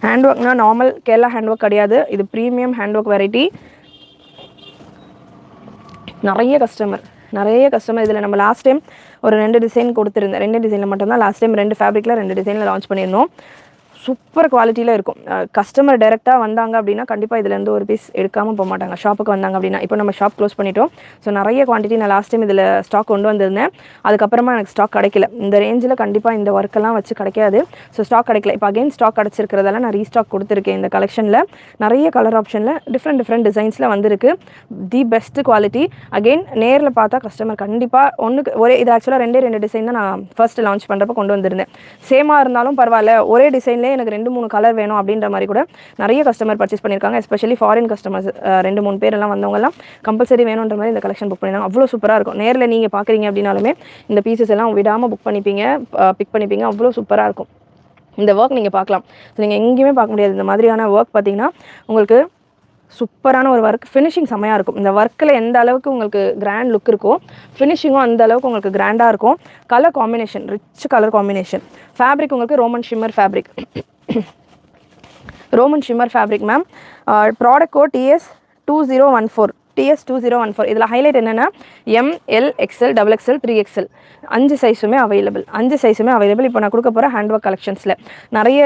Hand ஒர்க்னா normal Kerala hand work கிடையாது, இது ப்ரீமியம் ஹேண்ட் ஒர்க் வெரைட்டி. நிறைய கஸ்டமர் இதில் நம்ம லாஸ்ட் டைம் ஒரு 2 டிசைன் கொடுத்துருந்தேன். 2 டிசைனில் மட்டும்தான் லாஸ்ட் டைம் 2 ஃபேப்ரிக்கில் 2 டிசைனில் லான்ச் பண்ணியிருந்தோம். சூப்பர் குவாலிட்டியில் இருக்கும். கஸ்டமர் டைரெக்டாக வந்தாங்க அப்படின்னா கண்டிப்பாக இதுலேருந்து ஒரு பீஸ் எடுக்காமல் போக மாட்டாங்க. ஷாப்புக்கு வந்தாங்க அப்படின்னா, இப்போ நம்ம ஷாப் க்ளோஸ் பண்ணிட்டோம். ஸோ நிறைய குவான்டிட்டி நான் லாஸ்ட் டைம் இதில் ஸ்டாக் கொண்டு வந்திருந்தேன். அதுக்கப்புறமா எனக்கு ஸ்டாக் கிடைக்கல. இந்த ரேஞ்சில் கண்டிப்பாக இந்த ஒர்க்கெல்லாம் வச்சு கிடைக்காது. ஸோ ஸ்டாக் கிடைக்கல. இப்போ அகைன் ஸ்டாக் கிடச்சிருக்கிறதால நான் ரீஸ்டாக் கொடுத்துருக்கேன். இந்த கலெக்ஷனில் நிறைய கலர் ஆப்ஷனில் டிஃப்ரெண்ட் டிசைன்ஸில் வந்துருக்கு. The best quality. அகெயின் நேரில் பார்த்தா கஸ்டமர் கண்டிப்பாக ஒன்றுக்கு ஒரே, இது ஆக்சுவலாக 2 டிசைன் தான் நான் ஃபர்ஸ்ட் லான்ச் பண்ணுறப்ப கொண்டு வந்திருந்தேன். சேமாக இருந்தாலும் பரவாயில்ல, ஒரே டிசைன்லேயே எனக்கு 2-3 கலர் வேணும் அப்படின்ற மாதிரி கூட நிறைய கஸ்டமர் பர்ச்சேஸ் பண்ணியிருக்காங்க. எஸ்பெஷலி ஃபாரின் கஸ்டமர்ஸ் 2-3 பேர் எல்லாம் வந்தவங்கலாம் கம்பல்சரி வேணுன்ற மாதிரி இந்த கலெக்ஷன் புக் பண்ணியிருந்தாங்க. அவ்வளோ சூப்பராக இருக்கும். நேரில் நீங்கள் பார்க்குறீங்க அப்படின்னாலுமே இந்த பீசஸ் எல்லாம் விடாமல் பிக் பண்ணிப்பீங்க. அவ்வளோ சூப்பராக இருக்கும். இந்த ஒர்க் நீங்கள் பார்க்கலாம். நீங்கள் எங்கேயுமே பார்க்க முடியாது. இந்த மாதிரியான ஒர்க் பார்த்தீங்கன்னா உங்களுக்கு சூப்பரான ஒரு ஒர்க். ஃபினிஷிங் செம்மையாக இருக்கும். இந்த ஒர்க்கில் எந்த அளவுக்கு உங்களுக்கு கிராண்ட் லுக் இருக்கோ ஃபினிஷிங்கும் அந்த அளவுக்கு உங்களுக்கு கிராண்டாக இருக்கும். Colour combination, rich colour combination. Fabric உங்களுக்கு Roman shimmer fabric ma'am. Product code TS2014. இதில் ஹைலைட் என்னென்னா ML XL XXL 3XL 5 சைஸுமே அவைலபிள். இப்போ நான் கொடுக்க போகிற ஹேண்ட் ஒர்க் கலெக்ஷன்ஸில் நிறைய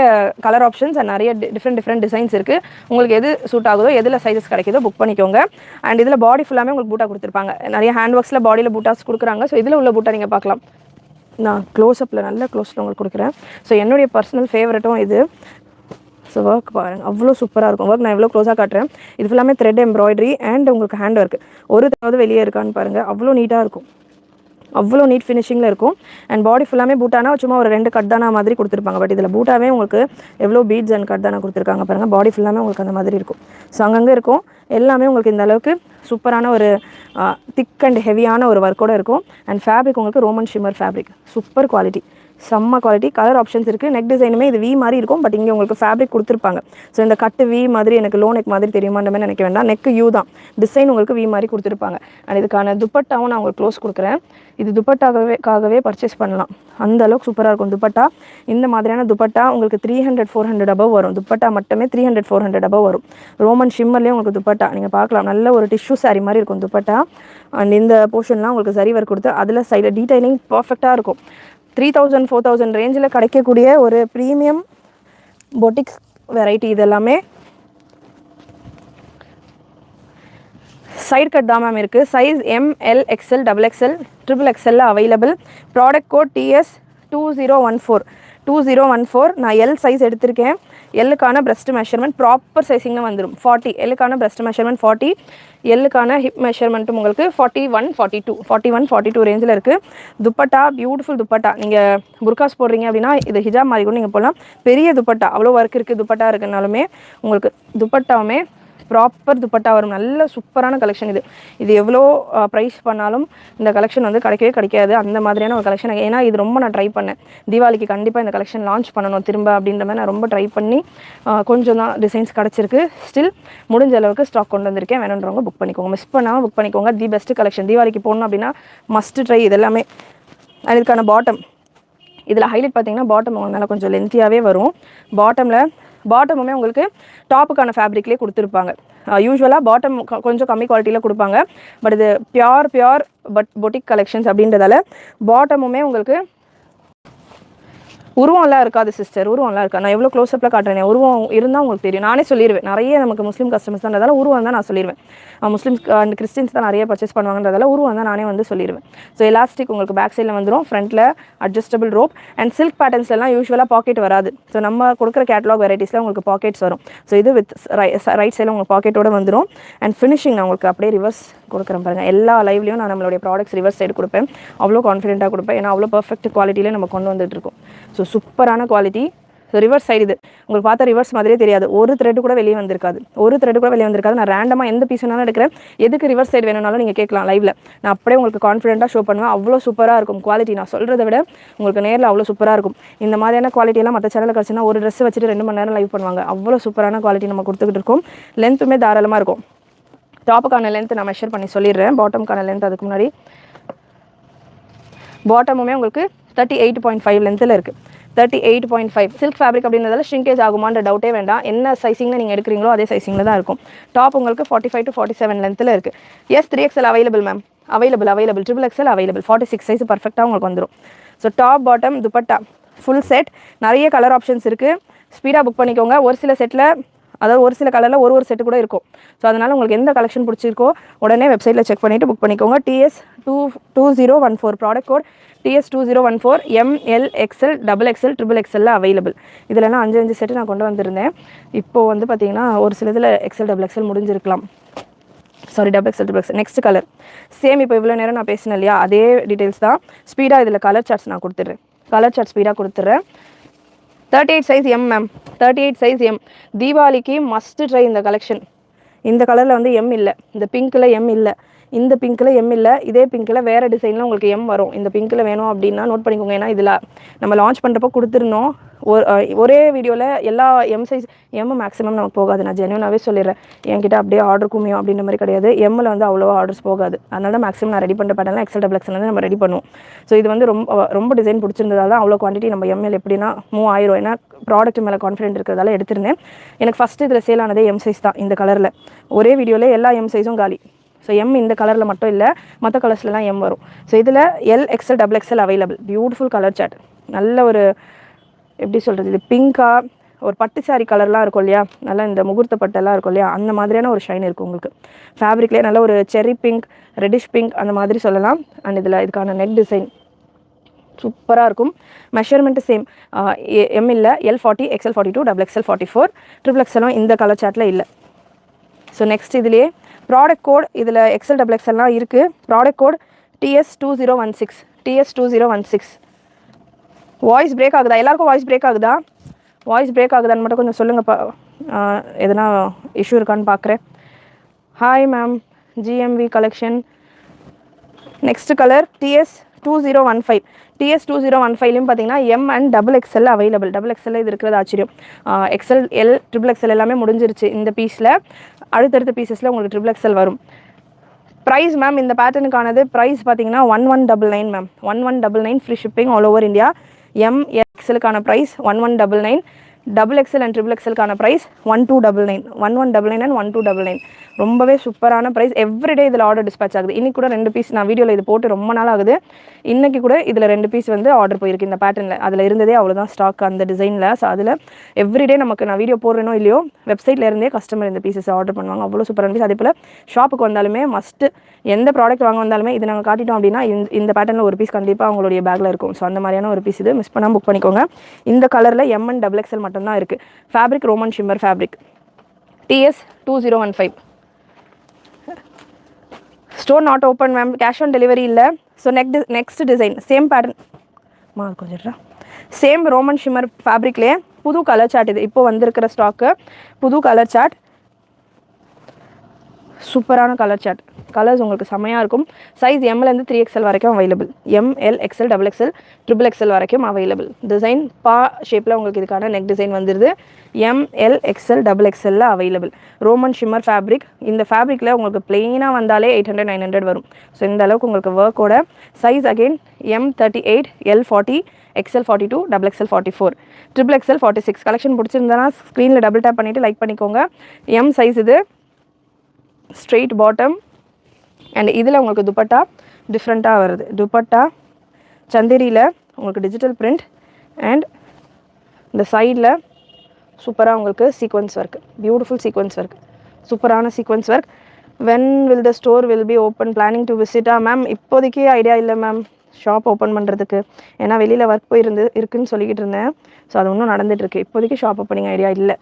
கலர் ஆப்ஷன்ஸ் அண்ட் நிறைய டிஃப்ரெண்ட் டிசைன்ஸ் இருக்குது. உங்களுக்கு எது சூட் ஆகுதோ, எதில் சைஸஸ் கிடைக்குதோ புக் பண்ணிக்கோங்க. அண்ட் இதில் பாடி ஃபுல்லாமே உங்களுக்கு பூட்டா கொடுத்துருப்பாங்க. நிறைய ஹேண்ட் ஒர்க்ஸில் பாடியில் பூட்டாஸ் கொடுக்குறாங்க. ஸோ இதில் உள்ள பூட்டா நீங்கள் பார்க்கலாம். நான் நல்ல க்ளோஸில் உங்களுக்கு கொடுக்குறேன். ஸோ என்னுடைய பர்சனல் ஃபேவரட்டும் இது. ஸோ ஒர்க் பாருங்கள், அவ்வளோ சூப்பராக இருக்கும். ஒர்க் நான் எவ்வளோ க்ளோஸாக காட்டுறேன். இது ஃபுல்லாமே த்ரெட் எம்ப்ராய்டரி அண்ட் உங்களுக்கு ஹேண்ட் ஒர்க். ஒரு தடவை வெளியே இருக்கான்னு பாருங்கள். அவ்வளோ நீட்டாக இருக்கும். அவ்வளோ நீட் ஃபினிஷிங்கில் இருக்கும். அண்ட் பாடி ஃபுல்லாமே பூட்டானா சும்மா ஒரு 2 கட்தானா மாதிரி கொடுத்துருப்பாங்க. பட் இதில் பூட்டாவே உங்களுக்கு எவ்வளோ பீட்ஸ் அண்ட் கட்தானா கொடுத்துருக்காங்க பாருங்கள். பாடி ஃபுல்லாமே உங்களுக்கு அந்த மாதிரி இருக்கும். ஸோ அங்கங்கே இருக்கும். எல்லாமே உங்களுக்கு இந்த அளவுக்கு சூப்பரான ஒரு திக் அண்ட் ஹெவியான ஒரு ஒர்க்கோடு இருக்கும். அண்ட் ஃபேப்ரிக் உங்களுக்கு Roman shimmer fabric. Super quality, செம்ம குவாலிட்டி. கலர் ஆப்ஷன்ஸ் இருக்குது. நெக் டிசைனுமே இது வி மாதிரி இருக்கும். பட் இங்கே உங்களுக்கு ஃபேப்ரிக் கொடுத்துருப்பாங்க. ஸோ இந்த கட்டு வி மாதிரி எனக்கு லோ நெக் மாதிரி தெரியுமான்ற மாதிரி நினைக்க வேண்டாம். நெக் யூ தான், டிசைன் உங்களுக்கு வி மாதிரி கொடுத்துருப்பாங்க. அண்ட் இதுக்கான துப்பட்டாவும் நான் உங்களுக்கு க்ளோஸ் கொடுக்குறேன். இது துப்பட்டாகவே பர்ச்சேஸ் பண்ணலாம். அந்த அளவுக்கு சூப்பராக இருக்கும் துப்பட்டா. இந்த மாதிரியான துப்பட்டா உங்களுக்கு 300-400 அபவ் வரும். துப்பட்டா மட்டுமே 300-400 அபவ் வரும். ரோமன் ஷிம்மர்லேயும் உங்களுக்கு துப்பட்டா நீங்கள் பார்க்கலாம். நல்ல ஒரு டிஷ்யூ சாரி மாதிரி இருக்கும் துப்பட்டா. அண்ட் இந்த போர்ஷன்லாம் உங்களுக்கு சரி ஒர்க் கொடுத்து அதில் சைடில் டீடைலிங் பர்ஃபெக்டாக இருக்கும். 3000-4000 ரேஞ்சில் கிடைக்கக்கூடிய ஒரு ப்ரீமியம் பொட்டிக் வெரைட்டி. இது எல்லாமே சைட் கட் தான் மேம் இருக்குது. Size ML XL XXL XXL available. Product code TS2014. நான் L சைஸ் எடுத்திருக்கேன். எல்லுக்கான பிரஸ்ட் மெஷர்மெண்ட் ப்ராப்பர் சைஸிங்கில் வந்துடும். 40 எல்லுக்கான பிரஸ்ட் மெஷர்மெண்ட் 40, எல்லுக்கான ஹிப் மெஷர்மெண்ட்டும் உங்களுக்கு 41-42 ரேஞ்சில் இருக்குது. துப்பட்டா பியூட்டிஃபுல் துப்பட்டா. நீங்கள் புர்காஸ் போடுறீங்க அப்படின்னா இது ஹிஜாப் மாதிரி கூட நீங்கள் போடலாம். பெரிய துப்பட்டா, அவ்வளோ ஒர்க் இருக்குது துப்பட்டா இருக்குனாலுமே உங்களுக்கு துப்பட்டாவுமே ப்ராப்பர் துப்பட்டா வரும். நல்ல சூப்பரான கலெக்ஷன் இது. இது எவ்வளோ ப்ரைஸ் பண்ணாலும் இந்த கலெக்ஷன் வந்து கிடைக்காது. அந்த மாதிரியான ஒரு கலெக்ஷன். ஏன்னா இது ரொம்ப நான் ட்ரை பண்ணேன். தீபாவளிக்கு கண்டிப்பாக இந்த கலெக்ஷன் லான்ச் பண்ணணும் திரும்ப அப்படின்ற மாதிரி நான் ரொம்ப ட்ரை பண்ணி கொஞ்சம் தான் டிசைன்ஸ் கிடச்சிருக்கு. ஸ்டில் முடிஞ்ச அளவுக்கு ஸ்டாக் கொண்டு வந்திருக்கேன். வேணுன்றவங்க புக் பண்ணிக்கோங்க. மிஸ் பண்ணாமல் புக் பண்ணிக்கோங்க. The best collection. தீபாவளிக்கு போடணும் அப்படின்னா மஸ்ட் ட்ரை இது எல்லாமே. இதுக்கான பாட்டம், இதில் ஹைலைட் பார்த்தீங்கன்னா பாட்டம் உங்களுக்கு நல்லா கொஞ்சம் லென்த்தியாகவே வரும். பாட்டமுமே உங்களுக்கு டாப்புக்கான ஃபேப்ரிக்லேயே கொடுத்துருப்பாங்க. யூஸ்வலாக பாட்டம் கொஞ்சம் கம்மி குவாலிட்டியில் கொடுப்பாங்க. பட் இது பியோர் பொட்டிக் கலெக்ஷன்ஸ் அப்படின்றதால பாட்டமுமே உங்களுக்கு உருவம்லாம் இருக்காது சிஸ்டர். உருவம்லாம் இருக்கா? நான் எவ்வளோ க்ளோஸ்அப்பில் காட்டுறேன். உருவம் இருந்தால் உங்களுக்கு தெரியும். நானே சொல்லிடுவேன். நிறைய நமக்கு முஸ்லீம் கஸ்டமர்ஸ் தான் உருவம் தான் நான் சொல்லிடுவேன். முஸ்லீம்ஸ் அண்ட் கிறிஸ்டின்ஸ் தான் நிறைய பர்ச்சேஸ் பண்ணுவாங்கன்றதால உருவம் தான் நானே வந்து சொல்லிடுவேன். ஸோ எலாஸ்டிக் உங்களுக்கு பேக் சைடில் வந்துடும். ஃப்ரண்ட்டில் அட்ஜஸ்டபிள் ரோப் அண்ட் சில்க் பேட்டர்ன்ஸ்லாம் யூஸ்வலாக பாக்கெட் வராது. ஸோ நம்ம கொடுக்குற கேட்லாக் வெரைட்டிஸில் உங்களுக்கு பாக்கெட்ஸ் வரும். ஸோ இது வித் ரைட் சைடில் உங்களுக்கு பாக்கெட்டோடு வந்துடும். அண்ட் ஃபினிஷிங் நான் உங்களுக்கு அப்படியே ரிவர்ஸ் கொடுக்குறேன் பாருங்கள். எல்லா லைவ்லையும் நான் நம்மளுடைய ப்ராடக்ட்ஸ் ரிவர்ஸ் சைடு கொடுப்பேன். அவ்வளோ கான்ஃபிடென்ட்டாக கொடுப்பேன். ஏன்னா அவ்வளோ பர்ஃபெக்ட் குவாலிட்டியில் நம்ம கொண்டு வந்துட்டு இருக்கோம். ஸோ சூப்பரான குவாலிட்டி. ஸோ ரிவர்ஸ் சைடு இது உங்களுக்கு பார்த்தா ரிவர்ஸ் மாதிரியே தெரியாது. ஒரு த்ரெட் கூட வெளியே வந்திருக்காது. நான் ரேண்டமாக எந்த பீஸ் வேணாலும் எடுக்கிறேன். எதுக்கு ரிவர்ஸ் சைடு வேணும்னாலும் நீங்கள் கேட்கலாம் லைவில். நான் அப்படியே உங்களுக்கு கான்ஃபிடென்ட்டாக ஷோ பண்ணுவேன். அவ்வளோ சூப்பராக இருக்கும் குவாலிட்டி. நான் சொல்கிறத விட உங்களுக்கு நேரில் அவ்வளோ சூப்பராக இருக்கும். இந்த மாதிரியான குவாலிட்டியெல்லாம் மற்ற சேனலில் கிடச்சுன்னா ஒரு ட்ரெஸ் வச்சுட்டு 2 மணி நேரம் லைவ் பண்ணுவாங்க. அவ்வளோ சூப்பரான குவாலிட்டி நம்ம கொடுத்துக்கிட்டு இருக்கோம். லென்த்துமே தாராளமாக இருக்கும். டாப்புக்கான லென்த் நான் மெஷர் பண்ணி சொல்லிடுறேன். பாட்டமுக்கான லென்த் அதுக்கு முன்னாடி பாட்டமுமே உங்களுக்கு 38.5 லென்த்தில் இருக்குது. 38.5. சில்க் ஃபேப்ரிக் அப்படின்றதால ஷ்ரிங்கேஜ் ஆகுமான்ற டவுட்டே வேண்டாம். என்ன சைஸிங்கில் நீங்கள் எடுக்கிறீங்களோ அதே சைஸிங்கில் தான் இருக்கும். டாப் உங்களுக்கு 45 to 47 லென்த்தில் இருக்குது. Yes 3XL available ma'am. Available XXL available. 46 size பர்ஃபெக்டாக உங்களுக்கு வந்துடும். So top bottom dupatta full set. நிறைய கலர் ஆப்ஷன்ஸ் இருக்குது. ஸ்பீடாக புக் பண்ணிக்கோங்க. ஒரு சில செட்டில், அதாவது ஒரு சில கலரில் ஒரு செட்டு கூட இருக்கும். ஸோ அதனால் உங்களுக்கு எந்த கலெக்ஷன் பிடிச்சிருக்கோ உடனே வெப்சைட்டில் செக் பண்ணிவிட்டு புக் பண்ணிக்கோங்க. TS2014 product code TS2014 ML XL XXL XXL available. இதிலலாம் 5 செட்டு நான் கொண்டு வந்திருந்தேன். இப்போது வந்து பார்த்தீங்கன்னா ஒரு சில இதில் XL முடிஞ்சிருக்கலாம். Sorry, XXL. Next colour same. இப்போ இவ்வளோ நேரம் நான் பேசினேன் இல்லையா, அதே டீட்டெயில்ஸ் தான். ஸ்பீடாக இதில் கலர் சார்ட்ஸ் நான் கொடுத்துட்றேன். கலர் சார்ட் ஸ்பீடாக கொடுத்துட்றேன். 38 size M ma'am. 38 size M. தீபாவளிக்கு மஸ்ட் ட்ரை இந்த கலெக்ஷன். இந்த கலரில் வந்து எம் இல்லை, இந்த பிங்க்கில் எம் இல்லை, இந்த பிங்க்கில் எம் இல்லை, இதே பிங்க்கில் வேறு டிசைனில் உங்களுக்கு எம் வரும். இந்த பிங்க்கில் வேணும் அப்படின்னா நோட் பண்ணிக்கோங்க. ஏன்னா இதில் நம்ம லான்ச் பண்ணுறப்போ கொடுத்துருந்தோம். ஒரே வீடியோவில் எல்லா எம் சைஸ் எம் மேக்ஸிமம் நமக்கு போகாது. நான் ஜென்யூனாகவே சொல்லிடுறேன். என்கிட்ட அப்படியே ஆர்டர் குமியும் அப்படின்ற மாதிரி கிடையாது. எம்மில் வந்து அவ்வளோவா ஆர்டர்ஸ் போகாது. அதனால தான் மேக்ஸிமம் நான் ரெடி பண்ணுற பேட்டர்லாம் XXL வந்து நம்ம ரெடி பண்ணுவோம். ஸோ இது வந்து ரொம்ப டிசைன் பிடிச்சிருந்ததால தான் அவ்வளோ குவான்டிட்டி நம்ம எம்எல் எப்படின்னா மூவ் ஆயிரும். ஏன்னா ப்ராடக்ட் மேலே கான்ஃபிடென்ட் இருக்கிறதால எடுத்திருந்தேன். எனக்கு ஃபஸ்ட்டு இதில் சேல் ஆனதே எம் சைஸ் தான். இந்த கலரில் ஒரே வீடியோவில் எல்லா எம் சைஸும் காலி. ஸோ எம் இந்த கலரில் மட்டும் இல்லை, மற்ற கலர்ஸ்லாம் எம் வரும். ஸோ இதில் L XL available. Beautiful colour chart. நல்ல ஒரு எப்படி சொல்கிறது, இது பிங்காக ஒரு பட்டு சாரி கலர்லாம் இருக்கும் இல்லையா, நல்லா இந்த முகூர்த்த பட்டெல்லாம் இருக்கும் இல்லையா, அந்த மாதிரியான ஒரு ஷைன் இருக்குது உங்களுக்கு. ஃபேப்ரிக்லேயே நல்ல ஒரு செர்ரி பிங்க், ரெட்டிஷ் பிங்க் அந்த மாதிரி சொல்லலாம். அண்ட் இதில் இதுக்கான நெக் டிசைன் சூப்பராக இருக்கும். Measurement same. எம் இல்லை, L40 XL42 XXL 44 XXL இந்த கலர் சார்ட்டில் இல்லை. ஸோ நெக்ஸ்ட் இதுலேயே ப்ராடக்ட் கோட் இதில் XXLலாம் இருக்குது. Product code TS2016. Voice break ஆகுதா? எல்லாருக்கும் வாய்ஸ் பிரேக் ஆகுதா? வாய்ஸ் பிரேக் ஆகுதான்னு மட்டும் கொஞ்சம் சொல்லுங்கப்பா. எதனா இஷ்யூ இருக்கான்னு பார்க்குறேன். Hi ma'am, GMV collection. Next colour TS2015. TS2015லையும் பார்த்தீங்கன்னா M and XXL available. XXL இது இருக்கிறது ஆச்சரியம். XL L XXL எல்லாமே முடிஞ்சிருச்சு இந்த பீஸில். அடுத்தடுத்த பீசஸில் உங்களுக்கு XXL வரும். ப்ரைஸ் மேம், இந்த பேட்டர்னுக்கானது ப்ரைஸ் பார்த்தீங்கன்னா 1199 ma'am. 1199 free shipping all over India. MXLக்கான ப்ரைஸ் 1199. XXL அண்ட் XXLக்கான ப்ரைஸ் 1299. 1199 அண்ட் 1299. ரொம்பவே சூப்பரான ப்ரைஸ். எவ்ரிடே இதில் ஆர்டர் டிஸ்பேச் ஆகுது. இன்றைக்கி கூட 2 பீஸ் நான் வீடியோவில் இது போட்டு ரொம்ப நாள் ஆகுது. இன்றைக்கி கூட இதில் 2 பீஸ் வந்து ஆர்டர் போயிருக்கு இந்த பேட்டர்னில். அதில் இருந்ததே அவ்வளோதான் ஸ்டாக் அந்த டிசைனில். ஸோ அதில் எவ்ரிடே நமக்கு நான் வீடியோ போடுறேனோ இல்லையோ வெப்சைட்டில் இருந்தே கஸ்டமர் இந்த பீசஸ் ஆர்டர் பண்ணுவாங்க. அவ்வளோ சூப்பரான பீஸ். அதே போல் ஷாப்புக்கு வந்தாலுமே மஸ்ட்டு எந்த ப்ராடக்ட் வாங்க வந்தாலுமே இது நாங்கள் காட்டிட்டோம் அப்படின்னா இந்த பேட்டர்னில் ஒரு பீஸ் கண்டிப்பாக அவங்களுடைய பேக்கில் இருக்கும். ஸோ அந்த மாதிரியான ஒரு பீஸ் இது. மிஸ் பண்ணாமல் புக் பண்ணிக்கோங்க. இந்த கலரில் M and XXL மட்டும்தான் இருக்குது. Fabric Roman shimmer fabric. TS2015. Store not open ma'am. Cash on delivery இல்லை. So next design same pattern கொஞ்சம் சேம் ரோமன் ஷிம்மர் ஃபேப்ரிக்லேயே புது கலர் சார்ட். இது இப்போ வந்திருக்கிற ஸ்டாக்கு புது கலர் சார்ட். சூப்பரான கலர் சார்ட். கலர்ஸ் உங்களுக்கு செம்மையாக இருக்கும். சைஸ் எம்லேருந்து 3XL வரைக்கும் available. ML XL XXL XXL வரைக்கும் அவைலபிள். டிசைன் ஷேப்பில் உங்களுக்கு இதுக்கான நெக் டிசைன் வந்துடுது. ML XL XXL available. Roman shimmer fabric. இந்த ஃபேப்ரிக்கில் உங்களுக்கு பிளெயினாக வந்தாலே 800 900 வரும். ஸோ இந்த அளவுக்கு உங்களுக்கு ஒர்க்கோட size again M38 L40 XL42 XXL 44 XXL 46. Collection பிடிச்சிருந்தனா ஸ்க்ரீனில் டபுள் டேப் பண்ணிவிட்டு லைக் பண்ணிக்கோங்க. எம் சைஸ் இது. Straight bottom. அண்ட் இதில் உங்களுக்கு துப்பட்டா டிஃப்ரெண்ட்டாக வருது. துப்பட்டா சந்தேரியில் உங்களுக்கு டிஜிட்டல் பிரிண்ட் அண்ட் இந்த சைடில் சூப்பராக உங்களுக்கு sequins work. Beautiful sequins work. சூப்பரான sequins work. When will the store will be open planning to விசிட்டா மேம்? இப்போதைக்கு ஐடியா இல்லை மேம் ஷாப் ஓப்பன் பண்ணுறதுக்கு. ஏன்னா வெளியில் ஒர்க் இருக்குன்னு சொல்லிக்கிட்டு இருந்தேன். ஸோ அது இன்னும் நடந்துகிட்ருக்கு. இப்போதைக்கு ஷாப் ஓப்பனிங் ஐடியா இல்லை.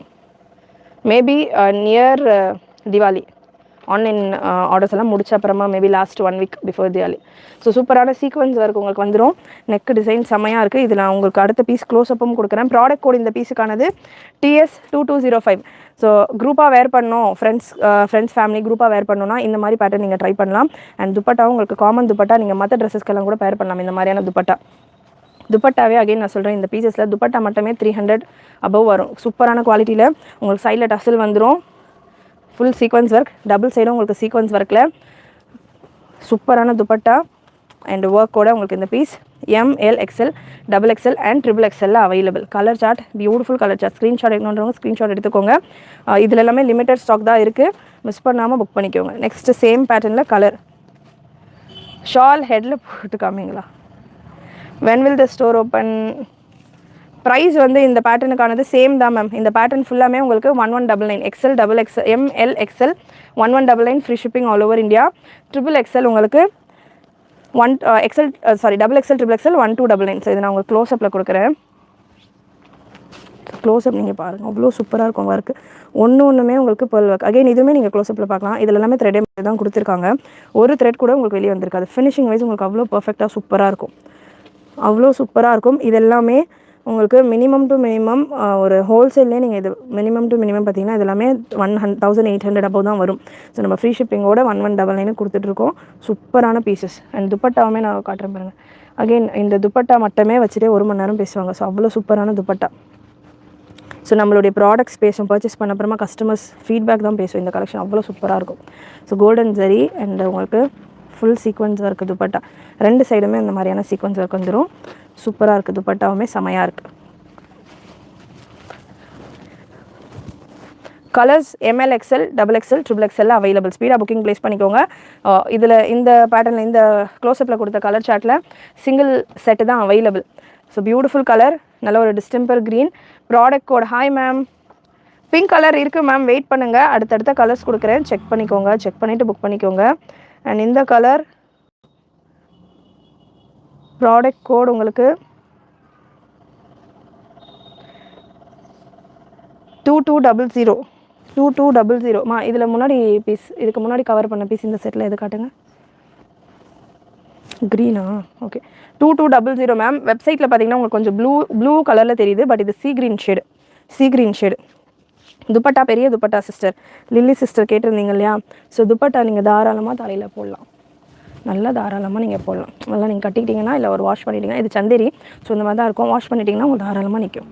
Maybe near Diwali online orders எல்லாம் முடிச்ச அப்புறமா maybe last 1 week before Diwali. So சூப்பரான சீக்வன்ஸ் ஒர்க் உங்களுக்கு வந்துடும். நெக் டிசைன் செம்மையாக இருக்குது. இதில் நான் உங்களுக்கு அடுத்த பீஸ் க்ளோஸ்அப்பும் கொடுக்குறேன். ப்ராடக்ட் கோட் இந்த பீஸுக்கானது TS2205. ஸோ குரூப்பாக வேர் பண்ணணும், ஃப்ரெண்ட்ஸ் ஃபேமிலி குரூப்பாக வேர் பண்ணணும்னா இந்த மாதிரி பேட்டர்ன் நீங்கள் ட்ரை பண்ணலாம். அண்ட் துப்பட்டாவும் உங்களுக்கு காமன் துப்பட்டா நீங்கள் மற்ற ட்ரெஸ்ஸஸ்க்கெல்லாம் கூட பேர் பண்ணலாம். இந்த மாதிரியான துப்பட்டாவே அகைன் நான் சொல்கிறேன், இந்த பீசஸில் துப்பட்டா மட்டுமே 300 அபவ் வரும். சூப்பரான குவாலிட்டியில் உங்களுக்கு சைடில் டசல் வந்துடும். Full sequence work. டபுள் சைடும் உங்களுக்கு சீக்வன்ஸ் ஒர்க்கில் சூப்பரான துப்பட்டா. அண்ட் ஒர்க்கோட உங்களுக்கு இந்த piece ML XL XXL and XXL available. Colour chart beautiful colour chart. Screenshot எடுக்கணுன்றவங்க ஸ்க்ரீன்ஷாட் எடுத்துக்கோங்க. இதில் எல்லாமே லிமிட்டட் ஸ்டாக் தான் இருக்குது, மிஸ் பண்ணாமல் புக் பண்ணிக்கோங்க. நெக்ஸ்ட் சேம் பேட்டர்னில் கலர் ஷால் ஹெட்டில் போட்டு காமிங்களா. when will the store open? Price வந்து இந்த பேட்டர்னுக்கானது சேம் தான் மேம். இந்த பேட்டர்ன் ஃபுல்லாமே உங்களுக்கு 1199 XL XXL ML XL 1199 free shipping all over India. XXL உங்களுக்கு XXL 1299. ஸோ இது நான் உங்களுக்கு க்ளோஸ்அப்பில் கொடுக்குறேன். க்ளோஸ்அப் நீங்கள் பாருங்கள், அவ்வளோ சூப்பராக இருக்கும் ஒர்க்கு. ஒன்றுமே உங்களுக்கு பேர்ல் ஒர்க். அகைன் இதுவுமே நீங்கள் க்ளோஸ்அப்பில் பார்க்கலாம். இதில் எல்லாமே த்ரெட்டே தான் கொடுத்துருக்காங்க. ஒரு த்ரெட் கூட உங்களுக்கு வெளியே வந்திருக்காது. ஃபினிஷிங் வைஸ் உங்களுக்கு அவ்வளோ பர்ஃபெக்டாக சூப்பராக இருக்கும், அவ்வளோ சூப்பராக இருக்கும். இது எல்லாமே உங்களுக்கு மினிமம் டு மினிமம் ஒரு ஹோல்சேல்லே நீங்கள் இது மினிமம் டு மினிமம் பார்த்தீங்கன்னா இது எல்லாமே 1800 above தான் வரும். ஸோ நம்ம ஃப்ரீ ஷிப்பிங்கோட 1199 கொடுத்துட்ருக்கோம். சூப்பரான பீசஸ். அண்ட் துப்பட்டாவுமே நான் காட்டுறேன் பாருங்கள். அகெயின் இந்த துப்பட்டா மட்டுமே வச்சுட்டே 1 மணி நேரம் பேசுவாங்க. ஸோ அவ்வளோ சூப்பரான துப்பட்டா. ஸோ நம்மளுடைய ப்ராடக்ட்ஸ் பேசும், பர்ச்சேஸ் பண்ண அப்புறமா கஸ்டமர்ஸ் ஃபீட்பேக் தான் பேசும். இந்த கலெக்ஷன் அவ்வளோ சூப்பராக இருக்கும். ஸோ கோல்டன் ஜரி அண்ட் உங்களுக்கு ஃபுல் சீக்வன்ஸ் ஒர்க் துப்பட்டா. 2 சைடுமே இந்த மாதிரியான சீக்வன்ஸ் ஒர்க் வந்துடும். சூப்பராக இருக்குது. துப்பட்டாவுமே செமையாக இருக்குது. Colours ML XL XXL XXL available. ஸ்பீடாக புக்கிங் ப்ளேஸ் பண்ணிக்கோங்க. இதில் இந்த பேட்டர்னில் இந்த க்ளோஸ்அப்பில் கொடுத்த கலர் சார்ட்டில் சிங்கிள் செட்டு தான் அவைலபிள். ஸோ பியூட்டிஃபுல் கலர், நல்ல ஒரு distemper green. Product code hi ma'am, pink colour இருக்குது மேம், வெயிட் பண்ணுங்கள், அடுத்தடுத்த கலர்ஸ் கொடுக்குறேன், செக் பண்ணிக்கோங்க. செக் பண்ணிவிட்டு புக் பண்ணிக்கோங்க. அண்ட் இந்த கலர் ப்ராடக்ட் கோட் உங்களுக்கு 2200. மா இதில் முன்னாடி பீஸ், இதுக்கு முன்னாடி கவர் பண்ண பீஸ் இந்த செட்டில் எது காட்டுங்க. க்ரீனா? Okay 2200 ma'am. வெப்சைட்டில் பார்த்தீங்கன்னா உங்களுக்கு கொஞ்சம் ப்ளூ கலரில் தெரியுது, பட் இது சீ க்ரீன் ஷேடு. துப்பட்டா பெரிய துப்பட்டா சிஸ்டர், லில்லி சிஸ்டர் கேட்டிருந்தீங்க இல்லையா. ஸோ துப்பட்டா நீங்கள் தாராளமாக தலையில் போடலாம், நல்லா தாராளமாக நீங்கள் போடலாம். நல்லா நீங்கள் கட்டிக்கிட்டிங்கன்னா இல்லை ஒரு வாஷ் பண்ணிட்டீங்கன்னா, இது சந்தேரி. ஸோ இந்த மாதிரி தான் இருக்கும். வாஷ் பண்ணிட்டீங்கன்னா உங்களுக்கு தாராளமாக நிற்கும்.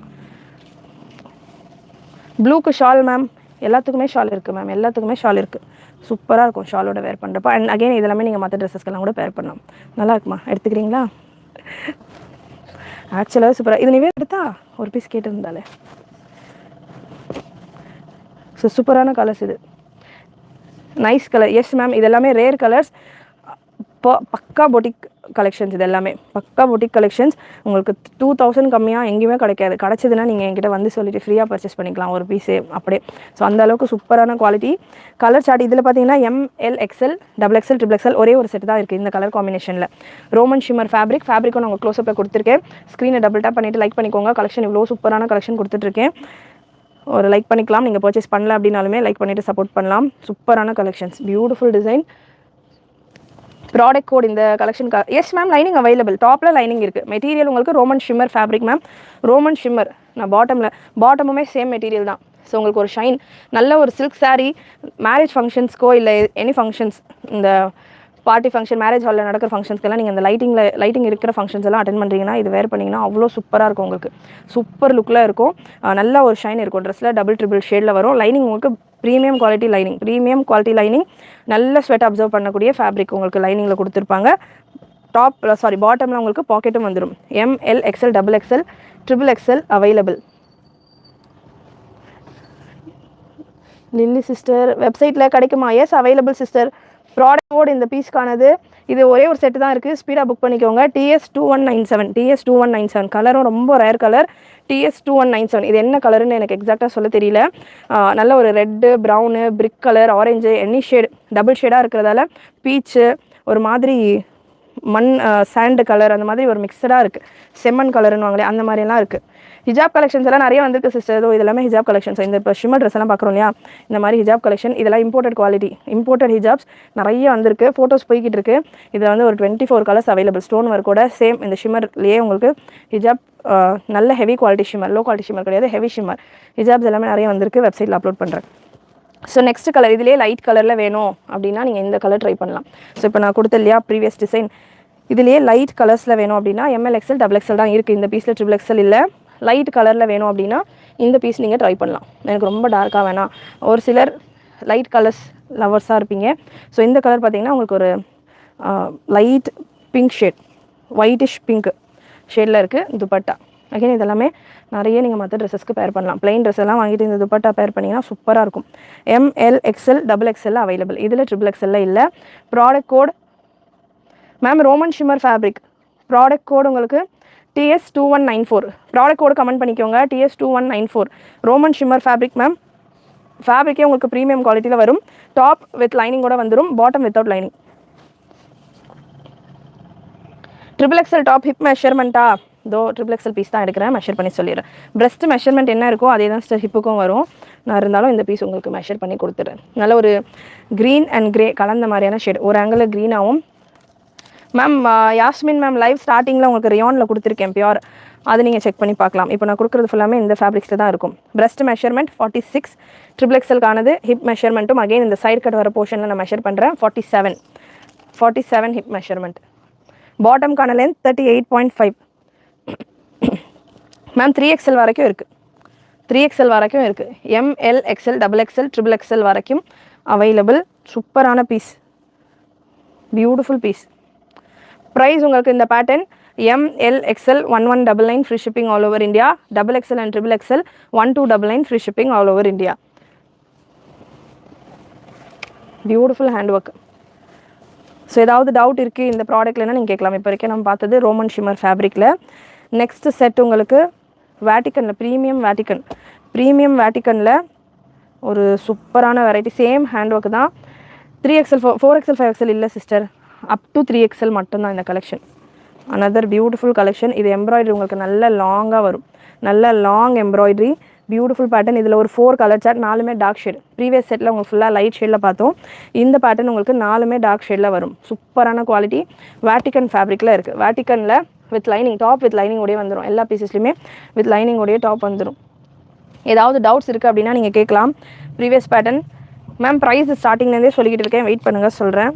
ப்ளூக்கு ஷால் மேம், எல்லாத்துக்குமே ஷால் இருக்குது மேம், எல்லாத்துக்குமே ஷால் இருக்குது. சூப்பராக இருக்கும் ஷாலோட வேர் பண்ணுறப்ப. அண்ட் அகைன் இதெல்லாமே நீங்கள் மற்ற ட்ரெஸ்ஸஸ்க்கெல்லாம் கூட வேர் பண்ணலாம். நல்லா இருக்குமா? எடுத்துக்கிறீங்களா? ஆக்சுவலாக சூப்பராக. இது நீவே எடுத்தா ஒரு பீஸ் கேட்டிருந்தாலே. ஸோ சூப்பரான கலர்ஸ் இது. Nice colour. எஸ் மேம், இது எல்லாமே ரேர் கலர்ஸ். பக்கா பொட்டிக் கலெக்ஷன்ஸ். இது எல்லாமே பக்கா பொட்டிக் கலெக்ஷன்ஸ். உங்களுக்கு 2000 கம்மியாக எங்கேயுமே கிடைக்காது. கிடச்சதுன்னா நீங்கள் என்கிட்ட வந்து சொல்லிவிட்டு ஃப்ரீயாக பர்ச்சேஸ் பண்ணிக்கலாம் ஒரு பீஸே அப்படியே. ஸோ அந்த அளவுக்கு சூப்பரான குவாலிட்டி. கலர் சார்ட் இதில் பார்த்தீங்கன்னா ML XL XXL XXL ஒரே ஒரு செட் தான் இருக்குது இந்த கலர் காம்பினேஷனில். ரோமன் ஷிம்மர் ஃபேப்ரிக்கும் நான் க்ளோஸ்அப்பில் கொடுத்துருக்கேன். ஸ்க்ரீனை டபுள் டேப் பண்ணிவிட்டு லைக் பண்ணிக்கோங்க. கலெக்ஷன் இவ்வளோ சூப்பரான கலெக்ஷன் கொடுத்துட்ருக்கேன். ஒரு லைக் பண்ணிக்கலாம். நீங்கள் பர்ச்சேஸ் பண்ணல அப்படின்னாலுமே லைக் பண்ணிவிட்டு சப்போர்ட் பண்ணலாம். சூப்பரான collections, beautiful design. Product code இந்த கலெக்ஷனுக்கு எஸ் மேம், லைனிங் அவைலபிள். டாப்பில் லைனிங் இருக்குது. மெட்டீரியல் உங்களுக்கு Roman shimmer fabric ma'am. Roman shimmer. நான் பாட்டமுமே சேம் மெட்டீரியல் தான். ஸோ உங்களுக்கு ஒரு ஷைன், நல்ல ஒரு சில்க் சாரீ, மேரேஜ் ஃபங்க்ஷன்ஸ்க்கோ இல்லை எனி ஃபங்க்ஷன்ஸ், இந்த பார்ட்டி ஃபங்க்ஷன், மேரேஜ் ஹாலில் நடக்கிற ஃபங்க்ஷன்ஸ்க்கெல்லாம் நீங்கள் அந்த லைட்டிங் இருக்கிற ஃபங்க்ஷன்ஸ் எல்லாம் அட்டென்ட் பண்ணுறீங்கன்னா இது வேர் பண்ணிங்கன்னா அவ்வளோ சூப்பராக இருக்கும். உங்களுக்கு சூப்பர் லுக்கில் இருக்கும். நல்ல ஒரு ஷைன் இருக்கும். ட்ரெஸ்ஸில் டபுள் ட்ரிபிள் ஷேடில் வரும். லைனிங் உங்களுக்கு ப்ரீமியம் குவாலிட்டி லைனிங், நல்ல ஸ்வெட் அப்சர்வ் பண்ணக்கூடிய ஃபேப்ரிக் உங்களுக்கு லைனிங்கில் கொடுத்துருப்பாங்க. பாட்டமில் உங்களுக்கு பாக்கெட்டும் வந்துடும். ML XL XXL XXL available. Lily sister வெப்சைட்டில் கிடைக்குமா? Yes available sister. Product code இந்த பீஸ்க்கானது. இது ஒரே ஒரு செட்டு தான் இருக்குது. ஸ்பீடாக புக் பண்ணிக்கோங்க. TS2197 கலரும் ரொம்ப ரேர் கலர். TS2197 இது என்ன கலருன்னு எனக்கு எக்ஸாக்டாக சொல்ல தெரியல. நல்ல ஒரு red, brown, brick colour, orange, any shade double ஷேடாக இருக்கிறதால பீச்சு, ஒரு மாதிரி மண் சாண்டு கலர், அந்த மாதிரி ஒரு மிக்சடாக இருக்குது. செம்மண் கலருன்னு வாங்களே அந்த மாதிரிலாம் இருக்குது. ஹிஜாப் கலெக்ஷன்ஸ் எல்லாம் நிறைய வந்திருக்கு சிஸ்டர். இது எல்லாமே ஹிஜாப் கலெக்ஷன்ஸ். இந்த இப்போ ஷிம்மர் ட்ரெஸ் எல்லாம் பார்க்குறோம் இல்லையா, இந்த மாதிரி ஹிஜாப் கலெக்ஷன். இதெல்லாம் இம்போர்ட்டட் குவாலிட்டி, இம்போர்ட்டட் ஹிஜாப்ஸ் நிறைய வந்திருக்கு. ஃபோட்டோஸ் போய்கிட்டு இருக்குது. இதில் வந்து ஒரு 24 கலர்ஸ் அவைலபிள். ஸ்டோன் ஒர்க்கோட சேம் இந்த ஷிம்மர்லேயே உங்களுக்கு ஹிஜாப், நல்ல heavy quality shimmer, low quality shimmer கிடையாது, ஹெவி ஷிம்மர் ஹிஜாப்ஸ் எல்லாமே நிறைய வந்திருக்கு. வெப்சைட்டில் அப்லோட் பண்ணுறேன். ஸோ நெக்ஸ்ட் கலர், இதிலே லைட் கலரில் வேணும் அப்படின்னா நீங்கள் இந்த கலர் ட்ரை பண்ணலாம். ஸோ இப்போ நான் கொடுத்த இல்லையா ப்ரீவியஸ் டிசைன், இதுலேயே லைட் கலர்ஸில் வேணும் அப்படின்னா ML XL XXL தான் இருக்குது. இந்த பீஸில் XXL இல்லை. லைட் கலரில் வேணும் அப்படின்னா இந்த பீஸ் நீங்கள் ட்ரை பண்ணலாம். எனக்கு ரொம்ப டார்க்காக வேணாம், ஒரு சிலர் லைட் கலர்ஸ் லவர்ஸாக இருப்பீங்க. ஸோ இந்த கலர் பார்த்தீங்கன்னா உங்களுக்கு ஒரு light pink shade, whitish pink ஷேடில் இருக்குது துப்பட்டா. அகைன் இதெல்லாமே நிறைய நீங்கள் மற்ற ட்ரெஸ்ஸஸ்க்கு பேர் பண்ணலாம். பிளைன் ட்ரெஸ் எல்லாம் வாங்கிட்டு இந்த துப்பட்டா பேர் பண்ணிங்கன்னா சூப்பராக இருக்கும். ML XL XXL available. இதில் XXL இல்லை. Product code ma'am Roman shimmer fabric. Product code உங்களுக்கு TS2194. ப்ராடக்ட் கோடு கமெண்ட் பண்ணிக்கோங்க. TS2194 Roman shimmer fabric ma'am. ஃபேப்ரிக்கே உங்களுக்கு ப்ரீமியம் குவாலிட்டியில் வரும். டாப் வித் லைனிங்கோட வந்துடும், bottom without lining. XXL top hip மெஷர்மெண்ட்டா? இதோ XXL பீஸ் தான் எடுக்கிறேன், மெஷர் பண்ணி சொல்லிடுறேன். பிரஸ்ட் மெஷர்மெண்ட் என்ன இருக்கோ அதே தான் சிஸ்டர் ஹிப்புக்கும் வரும். நான் இருந்தாலும் இந்த பீஸ் உங்களுக்கு மெஷர் பண்ணி கொடுத்துட்றேன். நல்ல ஒரு க்ரீன் அண்ட் கிரே கலந்த மாதிரியான ஷேட். ஒரு ஆங்கிளில் க்ரீனாகவும். மேம் யாஸ்மின் மேம் லைவ் ஸ்டார்டிங்கில் உங்களுக்கு ரியானில் கொடுத்துருக்கேன் பியூர், அது நீங்கள் செக் பண்ணி பார்க்கலாம். இப்போ நான் கொடுக்குறது ஃபுல்லாமே இந்த ஃபேப்ரிக்ஸில் தான் இருக்கும். பிரஸ்ட் மெஷர்மெண்ட் 46 XXLக்கானது. ஹிப் மெஷர்மெண்ட்டும் அகைன் இந்த சைட் கட் வர போர்ஷனில் நான் மெஷர் பண்ணுறேன். 47 ஹிப் மெஷர்மெண்ட். பாட்டம்கான லென்த் 38.5. மேம் 3XL வரைக்கும் இருக்குது. 3XL வரைக்கும் இருக்குது. ML XL XXL XXL வரைக்கும் அவைலபிள். சூப்பரான பீஸ், பியூட்டிஃபுல் பீஸ். ப்ரைஸ் உங்களுக்கு இந்த pattern ML XL 1199 free shipping all over India. XXL and XXL 1299 free shipping all over India. Beautiful hand work. So ஏதாவது doubt இருக்குது இந்த ப்ராடக்ட்லன்னா நீங்கள் கேட்கலாம். இப்போ வரைக்கும் நம்ம பார்த்தது ரோமன் ஷிம்மர் ஃபேப்ரிக்கில். நெக்ஸ்ட் செட் உங்களுக்கு வேட்டிக்கனில் ப்ரீமியம் வேட்டிக்கனில் ஒரு சூப்பரான வெரைட்டி. சேம் ஹேண்ட் ஒர்க் தான். 3XL 4XL 5XL இல்லை சிஸ்டர், அப் டு 3XL மட்டும்தான் இந்த கலெக்ஷன். Another beautiful collection. இது எம்ப்ராய்டரி உங்களுக்கு நல்ல லாங்காக வரும், நல்ல லாங் எம்ப்ராய்டரி, பியூட்டிஃபுல் பேட்டர்ன். இதில் ஒரு 4 கலர் சார்ட், 4மே டார்க் ஷேட். ப்ரீவியஸ் செட்டில் உங்களுக்கு ஃபுல்லாக லைட் ஷேடில் பார்த்தோம். இந்த பேட்டர்ன் உங்களுக்கு 4மே டார்க் ஷேடில் வரும். சூப்பரான குவாலிட்டி. வேட்டிக்கன் ஃபேப்ரிக்கில் இருக்குது. வேட்டிக்கனில் with lining, top with lining உடைய வந்துடும். எல்லா பீசஸ்லையுமே வித் லைனிங் உடைய டாப் வந்துடும். ஏதாவது டவுட்ஸ் இருக்குது அப்படின்னா நீங்கள் கேட்கலாம். ப்ரீவியஸ் பேட்டர்ன் மேம் ப்ரைஸ் ஸ்டார்டிங்லேருந்தே சொல்லிக்கிட்டு இருக்கேன், வெயிட் பண்ணுங்கள் சொல்கிறேன்.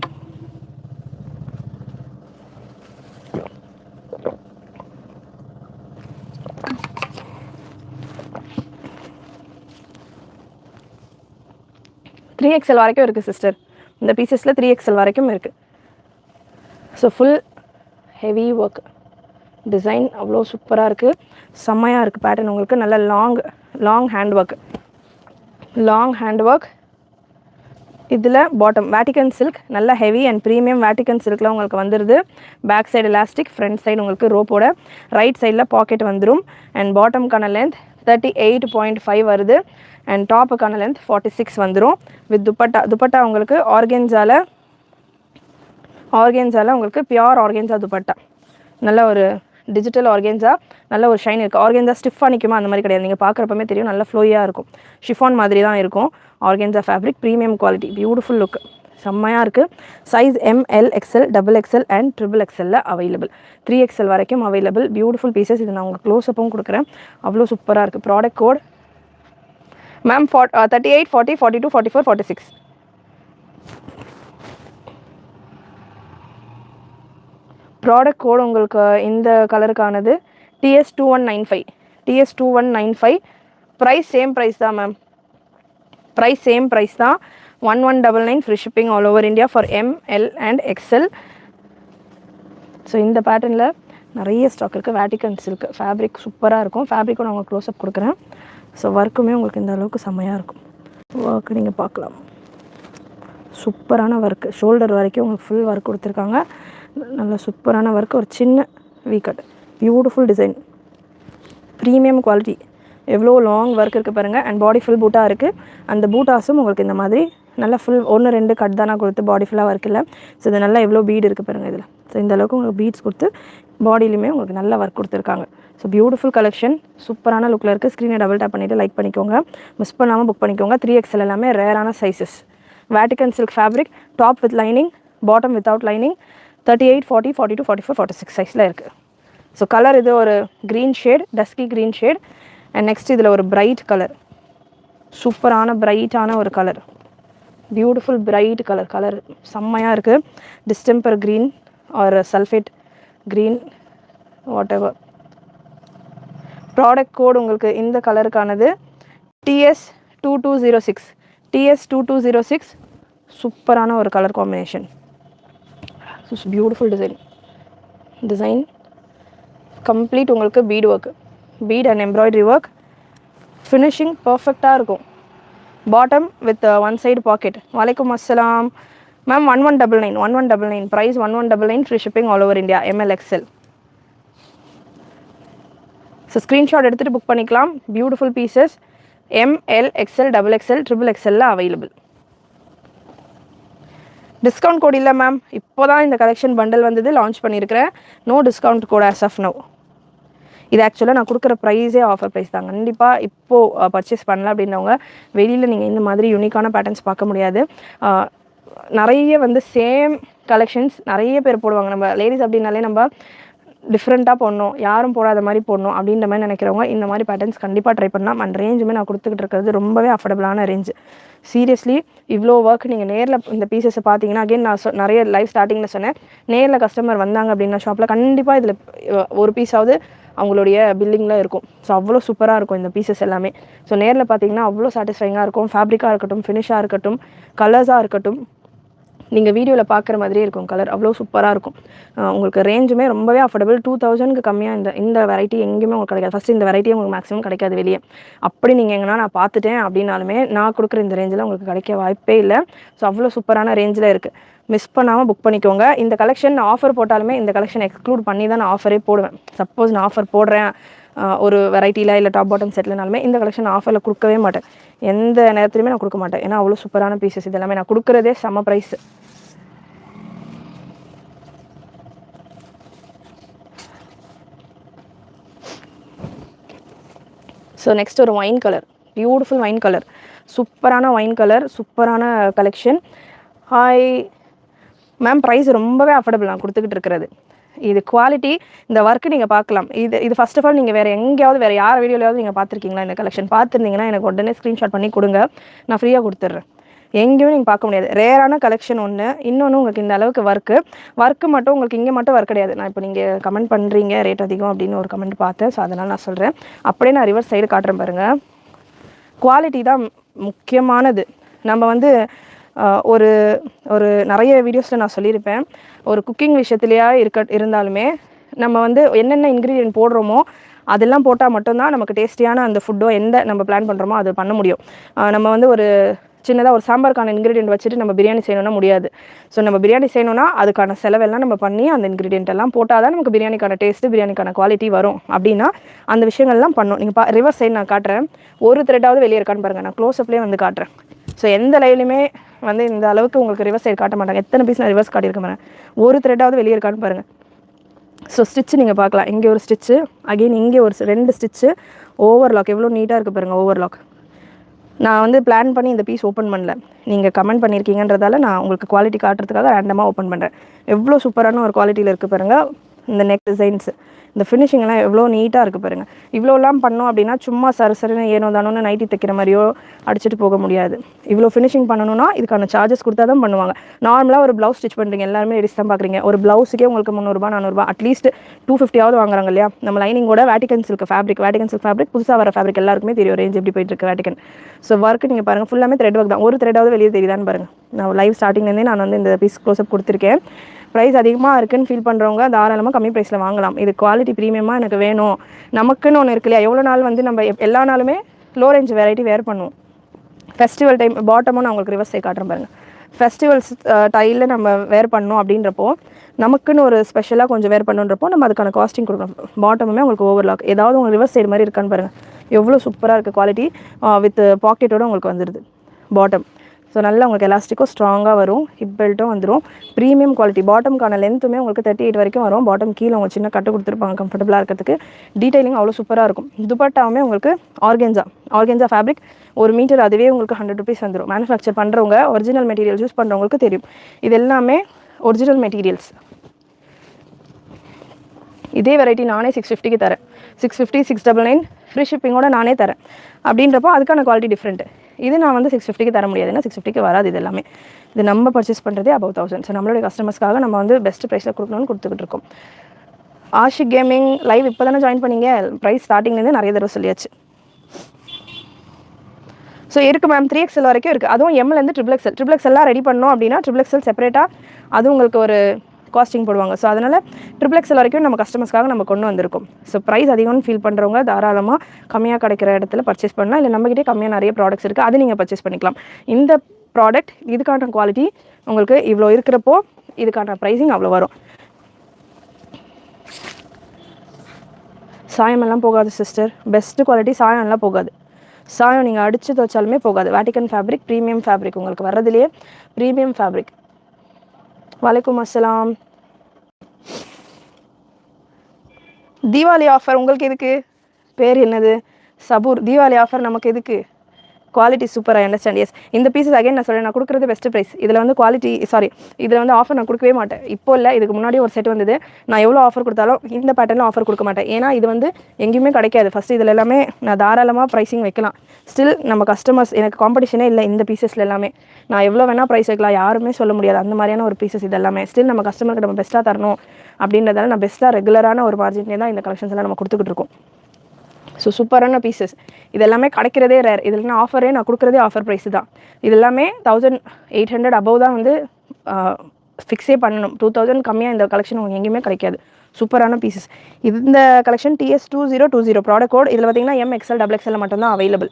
XXL வரைக்கும் இருக்குது சிஸ்டர். இந்த பீசஸில் 3XL வரைக்கும் இருக்குது. So full heavy work design அவ்வளோ சூப்பராக இருக்குது, செம்மையாக இருக்குது பேட்டர்ன். உங்களுக்கு நல்ல லாங் ஹேண்ட் ஒர்க். இதில் பாட்டம் வேட்டிக்கன் சில்க், நல்ல ஹெவி அண்ட் ப்ரீமியம் வேட்டிக்கன் சில்கில் உங்களுக்கு வந்துடுது. Back side elastic, front side உங்களுக்கு ரோப்போட, ரைட் சைடில் பாக்கெட் வந்துடும். அண்ட் பாட்டம்கான லென்த் 38.5 வருது. அண்ட் டாப்புக்கான லென்த் 46 வந்துடும். வித் துப்பட்டா உங்களுக்கு ஆர்கென்ஸாவில் உங்களுக்கு பியூர் ஆர்கென்ஸா துப்பட்டா. நல்ல ஒரு டிஜிட்டல் ஆர்கென்ஸா, நல்ல ஒரு ஷைன் இருக்குது. ஆர்கென்ஸா ஸ்டிஃபாக நிற்குமா அந்த மாதிரி கிடையாது. நீங்கள் பார்க்குறப்பமே தெரியும், நல்ல ஃப்ளோயாக இருக்கும். ஷிஃபான் மாதிரி தான் இருக்கும். Organza fabric, premium quality, beautiful look, செம்மையாக இருக்குது. Size ML XL XXL and XXL available. 3XL வரைக்கும் அவைலபிள். Beautiful pieces. இது நான் உங்களுக்கு க்ளோஸ்அப்பும் கொடுக்குறேன், அவ்வளோ சூப்பராக இருக்குது. Product code ma'am 38 40 42 44 46. Product code உங்களுக்கு இந்த கலருக்கானது TS2195. ப்ரைஸ் சேம் ப்ரைஸ் தான் மேம், ப்ரைஸ் சேம் ப்ரைஸ் தான். 1199 free shipping all over India for ML and XL. So இந்த பேட்டர்னில் நிறைய ஸ்டாக் இருக்குது. வேட்டிக்கன் சில்க் ஃபேப்ரிக் சூப்பராக இருக்கும். ஃபேப்ரிக்கும் நான் உங்களுக்கு க்ளோஸ்அப் கொடுக்குறேன். ஸோ ஒர்க்குமே உங்களுக்கு இந்த அளவுக்கு செம்மையாக இருக்கும். ஒர்க்கு நீங்கள் பார்க்கலாம், சூப்பரான ஒர்க்கு. ஷோல்டர் வரைக்கும் உங்களுக்கு ஃபுல் ஒர்க் கொடுத்துருக்காங்க. நல்ல சூப்பரான ஒர்க்கு. ஒரு சின்ன wicked, beautiful design, premium quality. எவ்வளோ லாங் ஒர்க் இருக்குது பாருங்கள். அண்ட் பாடி ஃபுல் பூட்டாக இருக்குது. அந்த பூட்டாஸும் உங்களுக்கு இந்த மாதிரி நல்லா ஃபுல் 1-2 கட் தானே கொடுத்து பாடி ஃபுல்லாக ஒர்க் இல்லை. ஸோ இது நல்லா எவ்வளோ பீட் இருக்குது பாருங்கள் இதில். ஸோ இந்த அளவுக்கு உங்களுக்கு பீட்ஸ் கொடுத்து பாடியிலுமே உங்களுக்கு நல்ல ஒர்க் கொடுத்துருக்காங்க. ஸோ பியூட்டிஃபுல் கலெக்ஷன், சூப்பரான லுக்கில் இருக்குது. ஸ்க்ரீனை டபுள் டேப் பண்ணிவிட்டு லைக் பண்ணிக்கோங்க, மிஸ் பண்ணாமல் புக் பண்ணிக்கோங்க. 3XL எல்லாமே ரேரான sizes. Vatican silk fabric, top with lining, bottom without lining. 38 40 42 44 46 சைஸில் இருக்குது. ஸோ கலர் இது ஒரு green shade, dusky green shade. And next இதில் ஒரு பிரைட் கலர், சூப்பரான பிரைட்டான ஒரு கலர், பியூட்டிஃபுல் பிரைட் கலர் செம்மையாக இருக்குது. Distemper green or sulphate green, whatever. Product code உங்களுக்கு இந்த கலருக்கானது TS2206. சூப்பரான ஒரு colour combination, beautiful design. Design complete உங்களுக்கு bead work, bead and embroidery work. Finishing பர்ஃபெக்டாக இருக்கும். Bottom with one side pocket. வலைக்கம் அஸ்ஸலாம் ma'am. 1199 price 1199, free shipping all over India, ML XL. So screenshot எடுத்துகிட்டு புக் பண்ணிக்கலாம். Beautiful pieces. ML XL XXL XXL available. Discount code இல்லை ma'am. இப்போ தான் இந்த கலெக்ஷன் பண்டல் வந்தது, லான்ச் பண்ணியிருக்கிறேன். No discount code as of now. இது ஆக்சுவலாக நான் கொடுக்குற ப்ரைஸே ஆஃபர் ப்ரைஸ் தான். கண்டிப்பாக இப்போது பர்ச்சேஸ் பண்ணல அப்படின்றவங்க வெளியில் நீங்கள் இந்த மாதிரி யூனிக்கான பேட்டர்ன்ஸ் பார்க்க முடியாது. நிறைய வந்து சேம் கலெக்ஷன்ஸ் நிறைய பேர் போடுவாங்க. நம்ம லேடிஸ் அப்படின்னாலே நம்ம டிஃப்ரெண்ட்டாக போடணும், யாரும் போடாத மாதிரி போடணும் அப்படின்ற மாதிரி நினைக்கிறவங்க இந்த மாதிரி பேட்டர்ன்ஸ் கண்டிப்பாக ட்ரை பண்ணலாம். அண்ட் ரேஞ்சுமே நான் கொடுத்துக்கிட்டு இருக்கிறது ரொம்பவே அஃபோர்டபுளான ரேஞ்சு. சீரியஸ்லி இவ்வளோ ஒர்க் நீங்கள் நேரில் இந்த பீசஸை பார்த்தீங்கன்னா, அகைன் நான் நிறைய லைவ் ஸ்டார்டிங்கில் சொன்னேன், நேரில் கஸ்டமர் வந்தாங்க அப்படின்னா ஷாப்பில் கண்டிப்பாக இதில் ஒரு பீஸாவது அவங்களுடைய பில்லிங்கில் இருக்கும். ஸோ அவ்வளோ சூப்பராக இருக்கும் இந்த பீசஸ் எல்லாமே. ஸோ நேரில் பார்த்தீங்கன்னா அவ்வளோ சாட்டிஸ்ஃபைங்காக இருக்கும். ஃபேப்ரிக்காக இருக்கட்டும், ஃபினிஷாக இருக்கட்டும், கலர்ஸாக இருக்கட்டும், நீங்கள் வீடியோவில் பார்க்குற மாதிரியே இருக்கும். கலர் அவ்வளோ சூப்பராக இருக்கும். உங்களுக்கு ரேஞ்சுமே ரொம்பவே அஃபோர்டபுள். 2000க்கு கம்மியாக இந்த வெரைட்டி எங்கேயுமே உங்களுக்கு கிடைக்காது. ஃபஸ்ட்டு இந்த வெரைட்டி உங்களுக்கு மேக்ஸிமம் கிடைக்காது வெளியே. அப்படி நீங்கள் எங்கன்னா நான் பார்த்துட்டேன் அப்படின்னாலுமே நான் கொடுக்குற இந்த ரேஞ்சில் உங்களுக்கு கிடைக்க வாய்ப்பே இல்லை. ஸோ அவ்வளோ சூப்பரான ரேஞ்சில் இருக்குது. மிஸ் பண்ணாமல் புக் பண்ணிக்கோங்க. இந்த கலெக்ஷன் ஆஃபர் போட்டாலுமே இந்த கலெக்ஷன் எக்ஸ்க்ளூட் பண்ணி தான் நான் ஆஃபரே போடுவேன். சப்போஸ் நான் ஆஃபர் போடுறேன் ஒரு வெரைட்டியில் இல்லை டாப் பாட்டம் செட்லனாலுமே இந்த கலெக்ஷன் ஆஃபரில் கொடுக்கவே மாட்டேன். எந்த நேரத்துலையுமே நான் கொடுக்க மாட்டேன். ஏன்னா அவ்வளோ சூப்பரான பீசஸ் இதெல்லாமே. நான் கொடுக்குறதே செம்ம ப்ரைஸ். ஸோ நெக்ஸ்ட் ஒரு wine colour, beautiful wine colour, சூப்பரான ஒயின் கலர், சூப்பரான கலெக்ஷன். Hi ma'am. ப்ரைஸ் ரொம்பவே அஃபோர்டபுள் நான் கொடுத்துக்கிட்டு இருக்கிறது. இது குவாலிட்டி, இந்த ஒர்க்கு நீங்கள் பார்க்கலாம். இது ஃபர்ஸ்ட் ஆஃப் ஆல் நீங்கள் வேறு எங்கேயாவது வேறு யார் வீடியோலையாவது நீங்கள் பார்த்துருக்கீங்களா? இந்த கலெக்ஷன் பார்த்துருந்தீங்கன்னா எனக்கு உடனே ஸ்க்ரீன்ஷாட் பண்ணி கொடுங்க, நான் ஃப்ரீயாக கொடுத்துட்றேன். எங்கேயுமே நீங்கள் பார்க்க முடியாது. ரேரான கலெக்ஷன் ஒன்று. இன்னொன்று உங்களுக்கு இந்த அளவுக்கு ஒர்க்கு மட்டும் உங்களுக்கு இங்கே மட்டும் ஒர்க் கிடையாது. நான் இப்போ நீங்கள் கமெண்ட் பண்ணுறீங்க ரேட் அதிகம் அப்படின்னு ஒரு கமெண்ட் பார்த்தேன். ஸோ அதனால் நான் சொல்கிறேன். அப்படியே நான் ரிவர்ஸ் சைடு காட்டுறேன் பாருங்கள். குவாலிட்டி தான் முக்கியமானது. நம்ம வந்து ஒரு ஒரு நிறைய வீடியோஸில் நான் சொல்லியிருப்பேன், ஒரு குக்கிங் விஷயத்துலையா இருந்தாலுமே நம்ம வந்து என்னென்ன இன்க்ரீடியன்ட் போடுறோமோ அதெல்லாம் போட்டால் மட்டும்தான் நமக்கு டேஸ்டியான அந்த ஃபுட்டோ எந்த நம்ம பிளான் பண்ணுறோமோ அது பண்ண முடியும். நம்ம வந்து ஒரு சின்னதாக ஒரு சாம்பாருக்கான இன்க்ரீடியன்ட் வச்சுட்டு நம்ம பிரியாணி செய்யணும்னா முடியாது. ஸோ நம்ம பிரியாணி செய்யணும்னா அதுக்கான செலவெல்லாம் நம்ம பண்ணி அந்த இன்க்ரீடியன்ட் எல்லாம் போட்டால் தான் நமக்கு பிரியாணிக்கான டேஸ்ட்டு, பிரியாணிக்கான குவாலிட்டி வரும். அப்படின்னா அந்த விஷயங்கள்லாம் பண்ணணும். நீங்கள் ரிவர்ஸ் சைடு நான் காட்டுறேன். ஒரு த்ரெட்டாவது வெளியே இருக்கான்னு பாருங்கள். நான் க்ளோஸ்அப்லேயே வந்து காட்டுறேன். ஸோ எந்த லைவ்லையுமே வந்து இந்த அளவுக்கு உங்களுக்கு ரிவர்ஸ் சைடு காட்ட மாட்டாங்க. எத்தனை பீஸ் நான் ரிவர்ஸ் காட்டியிருக்க மாட்டேன். ஒரு த்ரெட்டாவது வெளியே இருக்கான்னு பாருங்கள். ஸோ ஸ்டிச்சு நீங்கள் பார்க்கலாம். இங்கே ஒரு ஸ்டிச்சு, அகெயின் இங்கே ஒரு 2 ஸ்டிச்சு, ஓவர்லாக் எவ்வளோ நீட்டாக இருக்குது பாருங்கள். ஓவர்லாக் நான் வந்து பிளான் பண்ணி இந்த பீஸ் ஓப்பன் பண்ணல, நீங்கள் கமெண்ட் பண்ணியிருக்கீங்கன்றதால நான் உங்களுக்கு குவாலிட்டி காட்டுறதுக்காக ரேண்டமாக ஓப்பன் பண்ணுறேன். எவ்வளோ சூப்பரான ஒரு குவாலிட்டியில் இருக்குது பாருங்கள். இந்த நெக் டிசைன்ஸ், இந்த ஃபினிஷிங்லாம் எவ்வளோ நீட்டாக இருக்குது பாருங்கள். இவ்வளோலாம் பண்ணோம் அப்படின்னா சும்மா சரசரன்னு ஏனோ தானோன்னு நைட்டி தைக்கிற மாதிரியோ அடிச்சுட்டு போக முடியாது. இவ்வளோ ஃபினிஷிங் பண்ணணும்னா இதுக்கான சார்ஜஸ் கொடுத்தா தான் பண்ணுவாங்க. நார்மலாக ஒரு ப்ளவுஸ் ஸ்டிச் பண்ணுறீங்க, எல்லாருமே லேடிஸ் தான் பார்க்குறீங்க. ஒரு ப்ளவுஸுக்கே உங்களுக்கு 300 400 அட்லீஸ்ட் 250 வாங்குறாங்க இல்லையா? நம்ம லைனிங்கோட வேட்டிகன் சில்க் ஃபேப்ரிக் புதுசாக வர ஃபேப்ரிக் எல்லாருக்குமே தெரியும் ரேஞ்ச் எப்படி போயிட்டு இருக்கு வேட்டிகன். ஸோ ஒர்க்கு நீங்கள் பாருங்கள், ஃபுல்லாமே த்ரெட் ஒர்க் தான். ஒரு த்ரெட்டாவது வெளியே தெரியுதான்னு பாருங்கள். நான் லைவ் ஸ்டார்டிங்லேருந்தே நான் வந்து இந்த பீஸ் க்ளோஸ்அப் கொடுத்துருக்கேன். ப்ரைஸ் அதிகமாக இருக்குன்னு ஃபீல் பண்ணுறவங்க தாராளமாக கம்மி ப்ரைஸில் வாங்கலாம். இது குவாலிட்டி ப்ரீமியமாக எனக்கு வேணும், நமக்குன்னு ஒன்று இருக்கு இல்லையா? எவ்வளோ நாள் வந்து நம்ம எல்லா நாளுமே லோ ரேஞ்ச் வெரைட்டி வேர் பண்ணுவோம். ஃபெஸ்டிவல் டைம் பாட்டமும் நான் உங்களுக்கு ரிவர்ஸ் சைடு காட்டுறேன் பாருங்கள். ஃபெஸ்டிவல்ஸ் டைலில் நம்ம வேர் பண்ணோம் அப்படின்றப்போ நமக்குன்னு ஒரு ஸ்பெஷலாக கொஞ்சம் வேர் பண்ணுன்றப்போ நம்ம அதுக்கான காஸ்டிங் கொடுக்கணும். பாட்டமுமே உங்களுக்கு ஓவர்லாக் ஏதாவது உங்களுக்கு ரிவர்ஸ் சைடு மாதிரி இருக்கான்னு பாருங்கள். எவ்வளோ சூப்பராக இருக்குது குவாலிட்டி. வித் பாக்கெட்டோடு உங்களுக்கு வந்துடுது பாட்டம். ஸோ நல்லா உங்களுக்கு எலாஸ்டிக்கும் ஸ்ட்ராங்காக வரும். ஹிப் பெல்ட்டும் வந்துடும். Premium quality. பாட்டம்கான லென்த்துமே உங்களுக்கு 38 வரைக்கும் வரும். பாட்டம் கீழே உங்களுக்கு சின்ன கட்டு கொடுத்துருப்பாங்க கம்ஃபர்டபுளாக இருக்கிறதுக்கு. டீடைலிங் அவ்வளோ சூப்பராக இருக்கும். துப்பட்டாவுமே உங்களுக்கு ஆர்கென்சா ஃபேப்ரிக் 1 மீட்டர் அதுவே உங்களுக்கு 100 rupees வந்துடும். மேனுஃபேக்சர் பண்ணுறவங்க ஒரிஜினல் மெட்டீரியல்ஸ் யூஸ் பண்ணுறவங்களுக்கு தெரியும். இது எல்லாமே ஒரிஜினல் மெட்டீரியல்ஸ். இதே வெரைட்டி நானே 650க்கு தரேன். 650 699 ஃப்ரீ ஷிப்பிங்கோட நானே தரேன். அப்படின்றப்போ அதுக்கான குவாலிட்டி டிஃப்ரெண்ட்டு. இது நான் வந்து 650க்கு தர முடியாது, ஏன்னா 650க்கு வராது. இது எல்லாமே இது நம்ம பர்ச்சேஸ் பண்ணுறதே above 1000. ஸோ நம்மளுடைய கஸ்டமர்ஸ்க்காக நம்ம வந்து பெஸ்ட் ப்ரைஸில் கொடுக்கணும்னு கொடுத்துக்கிட்டு இருக்கோம். ஆஷிக் கேமிங் லைவ் இப்போ தானே ஜாயின் பண்ணீங்க. ப்ரைஸ் ஸ்டார்டிங்லேருந்து நிறைய தடவை சொல்லியாச்சு. ஸோ இருக்குது மேம், 3XL வரைக்கும் இருக்குது. அதுவும் எம்லேருந்து XXL எல்லாம் ரெடி பண்ணோம் அப்படின்னா XXL செப்பரேட்டாக அது உங்களுக்கு ஒரு காஸ்டிங் போடுவாங்க. ஸோ அதனால் XXL வரைக்கும் நம்ம கஸ்டமர்ஸ்க்காக நம்ம கொண்டு வந்திருக்கோம். ஸோ ப்ரைஸ் அதிகம்னு ஃபீல் பண்ணுறவங்க தாராளமாக கம்மியாக கிடைக்கிற இடத்துல பர்ச்சேஸ் பண்ணலாம். இல்லை நம்மகிட்டே கம்மியாக நிறைய ப்ராடக்ட்ஸ் இருக்குது, அது நீங்கள் பர்ச்சேஸ் பண்ணிக்கலாம். இந்த ப்ராடக்ட் இதுக்கான குவாலிட்டி உங்களுக்கு இவ்வளோ இருக்கிறப்போ இதுக்கான ப்ரைஸிங் அவ்வளோ வரும். சாயமெல்லாம் போகாது சிஸ்டர், பெஸ்ட்டு குவாலிட்டி, சாயம்லாம் போகாது. சாயம் நீங்கள் அடித்து துவைச்சாலுமே போகாது. வேட்டிகன் ஃபேப்ரிக், ப்ரீமியம் ஃபேப்ரிக், உங்களுக்கு வர்றதுலேயே ப்ரீமியம் ஃபேப்ரிக். வலைக்கும் அஸ்ஸலாம். தீபாவளி ஆஃபர் உங்களுக்கு எதுக்கு? பேர் என்னது? சபூர். தீபாவளி ஆஃபர் நமக்கு எதுக்கு? Quality super, I understand. Yes, இந்த பீஸஸ் அகைன் நான் சொல்கிறேன், நான் கொடுக்குறது பெஸ்ட் ப்ரைஸ். இதில் வந்து குவாலிட்டி இதில் வந்து ஆஃபர் நான் கொடுக்கவே மாட்டேன். இப்போ இல்லை, இதுக்கு முன்னாடி ஒரு செட் வந்தது. நான் எவ்வளோ ஆஃபர் கொடுத்தாலும் இந்த பேட்டர்னில் ஆஃபர் கொடுக்க மாட்டேன். ஏன்னா இது வந்து எங்கேயுமே கிடைக்காது. ஃபஸ்ட்டு இதில் எல்லாமே நான் தாராளமாக ப்ரைஸிங் வைக்கலாம். ஸ்டில் நம்ம கஸ்டமர்ஸ், எனக்கு காம்படிஷனே இல்லை இந்த பீசஸில் எல்லாமே. நான் எவ்வளோ வேணால் ப்ரைஸ் வைக்கலாம், யாருமே சொல்ல முடியாது அந்த மாதிரியான ஒரு பீசஸ் இது எல்லாமே. ஸ்டில் நம்ம கஸ்டமருக்கு நம்ம பெஸ்ட்டாக தரணும் அப்படின்றதால நான் பெஸ்ட்டாக ரெகுலரான ஒரு மார்ஜின்லேயே தான் இந்த கலெக்ஷன்ஸ் எல்லாம் நம்ம கொடுத்துக்கிட்டு இருக்கோம். ஸோ சூப்பரான பீசஸ். இது எல்லாமே கிடைக்கிறதே ரேர். இதில் ஆஃபரே நான் கொடுக்குறதே ஆஃபர் ப்ரைஸ் தான். இது எல்லாமே 1800 அபவ் தான் வந்து ஃபிக்ஸே பண்ணணும். 2000 கம்மியாக இந்த கலெக்ஷன் உங்களுக்கு எங்கேயுமே கிடைக்காது. சூப்பரான பீசஸ். இந்த கலெக்ஷன் TS2020 ப்ராடக்ட் கோட். இதில் பார்த்தீங்கன்னா MXL XXL மட்டும்தான் அவைலபிள்.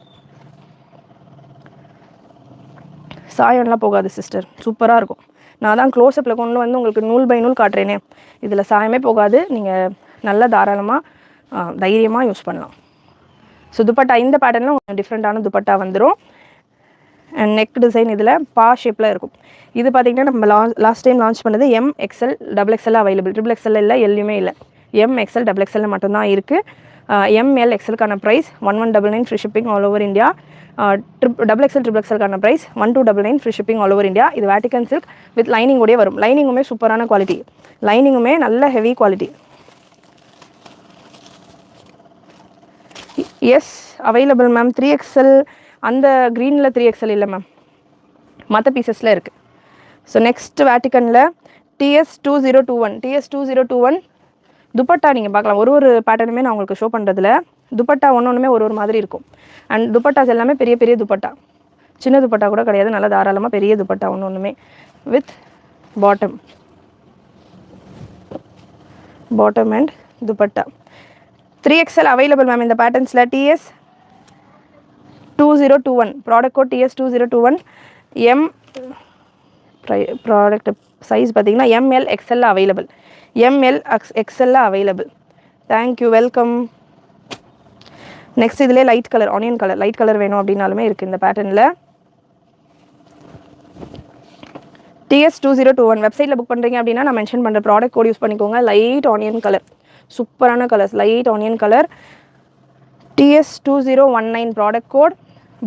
சாயம்லாம் போகாது சிஸ்டர், சூப்பராக இருக்கும். நான் தான் க்ளோஸ்அப்பில் கொண்டு வந்து உங்களுக்கு நூல் பை நூல் காட்டுறேனே. இதில் சாயமே போகாது. நீங்கள் நல்லா தாராளமாக தைரியமாக யூஸ் பண்ணலாம். ஸோ துப்பட்டா இந்த பேட்டர்னில் கொஞ்சம் டிஃப்ரெண்ட்டான துப்பட்டா வந்துடும். அண்ட் நெக் டிசைன் இதில் பா ஷேப்பில் இருக்கும். இது பார்த்திங்கன்னா நம்ம லாஸ்ட் டைம் லான்ச் பண்ணது MXL XXL அவைலபிள். XXL இல்லை, எல்லையுமே இல்லை. MXL XXL மட்டும்தான் இருக்குது. ML XLக்கான price 1199 free shipping all over India. XXL XXLக்கான price 1299 free shipping all over India. இது வேட்டிகன் சில்க் வித் லைனிங்கோடய வரும். லைனிங்குமே சூப்பரான குவாலிட்டி, லைனிங்குமே நல்ல heavy quality. Yes available ma'am. 3XL அந்த க்ரீனில் 3XL இல்லை மேம், மற்ற பீசஸில் இருக்குது. ஸோ நெக்ஸ்ட் வேட்டிகனில் TS2021 துப்பட்டா நீங்கள் பார்க்கலாம். ஒரு பேட்டர்னுமே நான் உங்களுக்கு ஷோ பண்ணுறதுல துப்பட்டா ஒன்றுமே ஒரு மாதிரி இருக்கும். அண்ட் துப்பட்டாஸ் எல்லாமே பெரிய பெரிய துப்பட்டா, சின்ன துப்பட்டா கூட கிடையாது. நல்லா தாராளமாக பெரிய துப்பட்டா ஒன்றுமே with bottom and dupatta. 3XL available ma'am இந்த பேட்டர்ன்ஸில். TS2021 product code TS2021. Product size பார்த்தீங்கன்னா ML XL available. ML XL available. Thank you, welcome. Next இதிலே light colour, onion colour, light colour வேணும் அப்படின்னாலுமே இருக்குது இந்த பேட்டர்னில். TS2021 வெப்சைட்டில் புக் பண்ணுறீங்க அப்படின்னா நான் மென்ஷன் பண்ணுற ப்ராடக்ட் கோட் யூஸ் பண்ணிக்கோங்க. லைட் ஆனியன் கலர், சூப்பரான colours, light onion colour. TS2019 product code.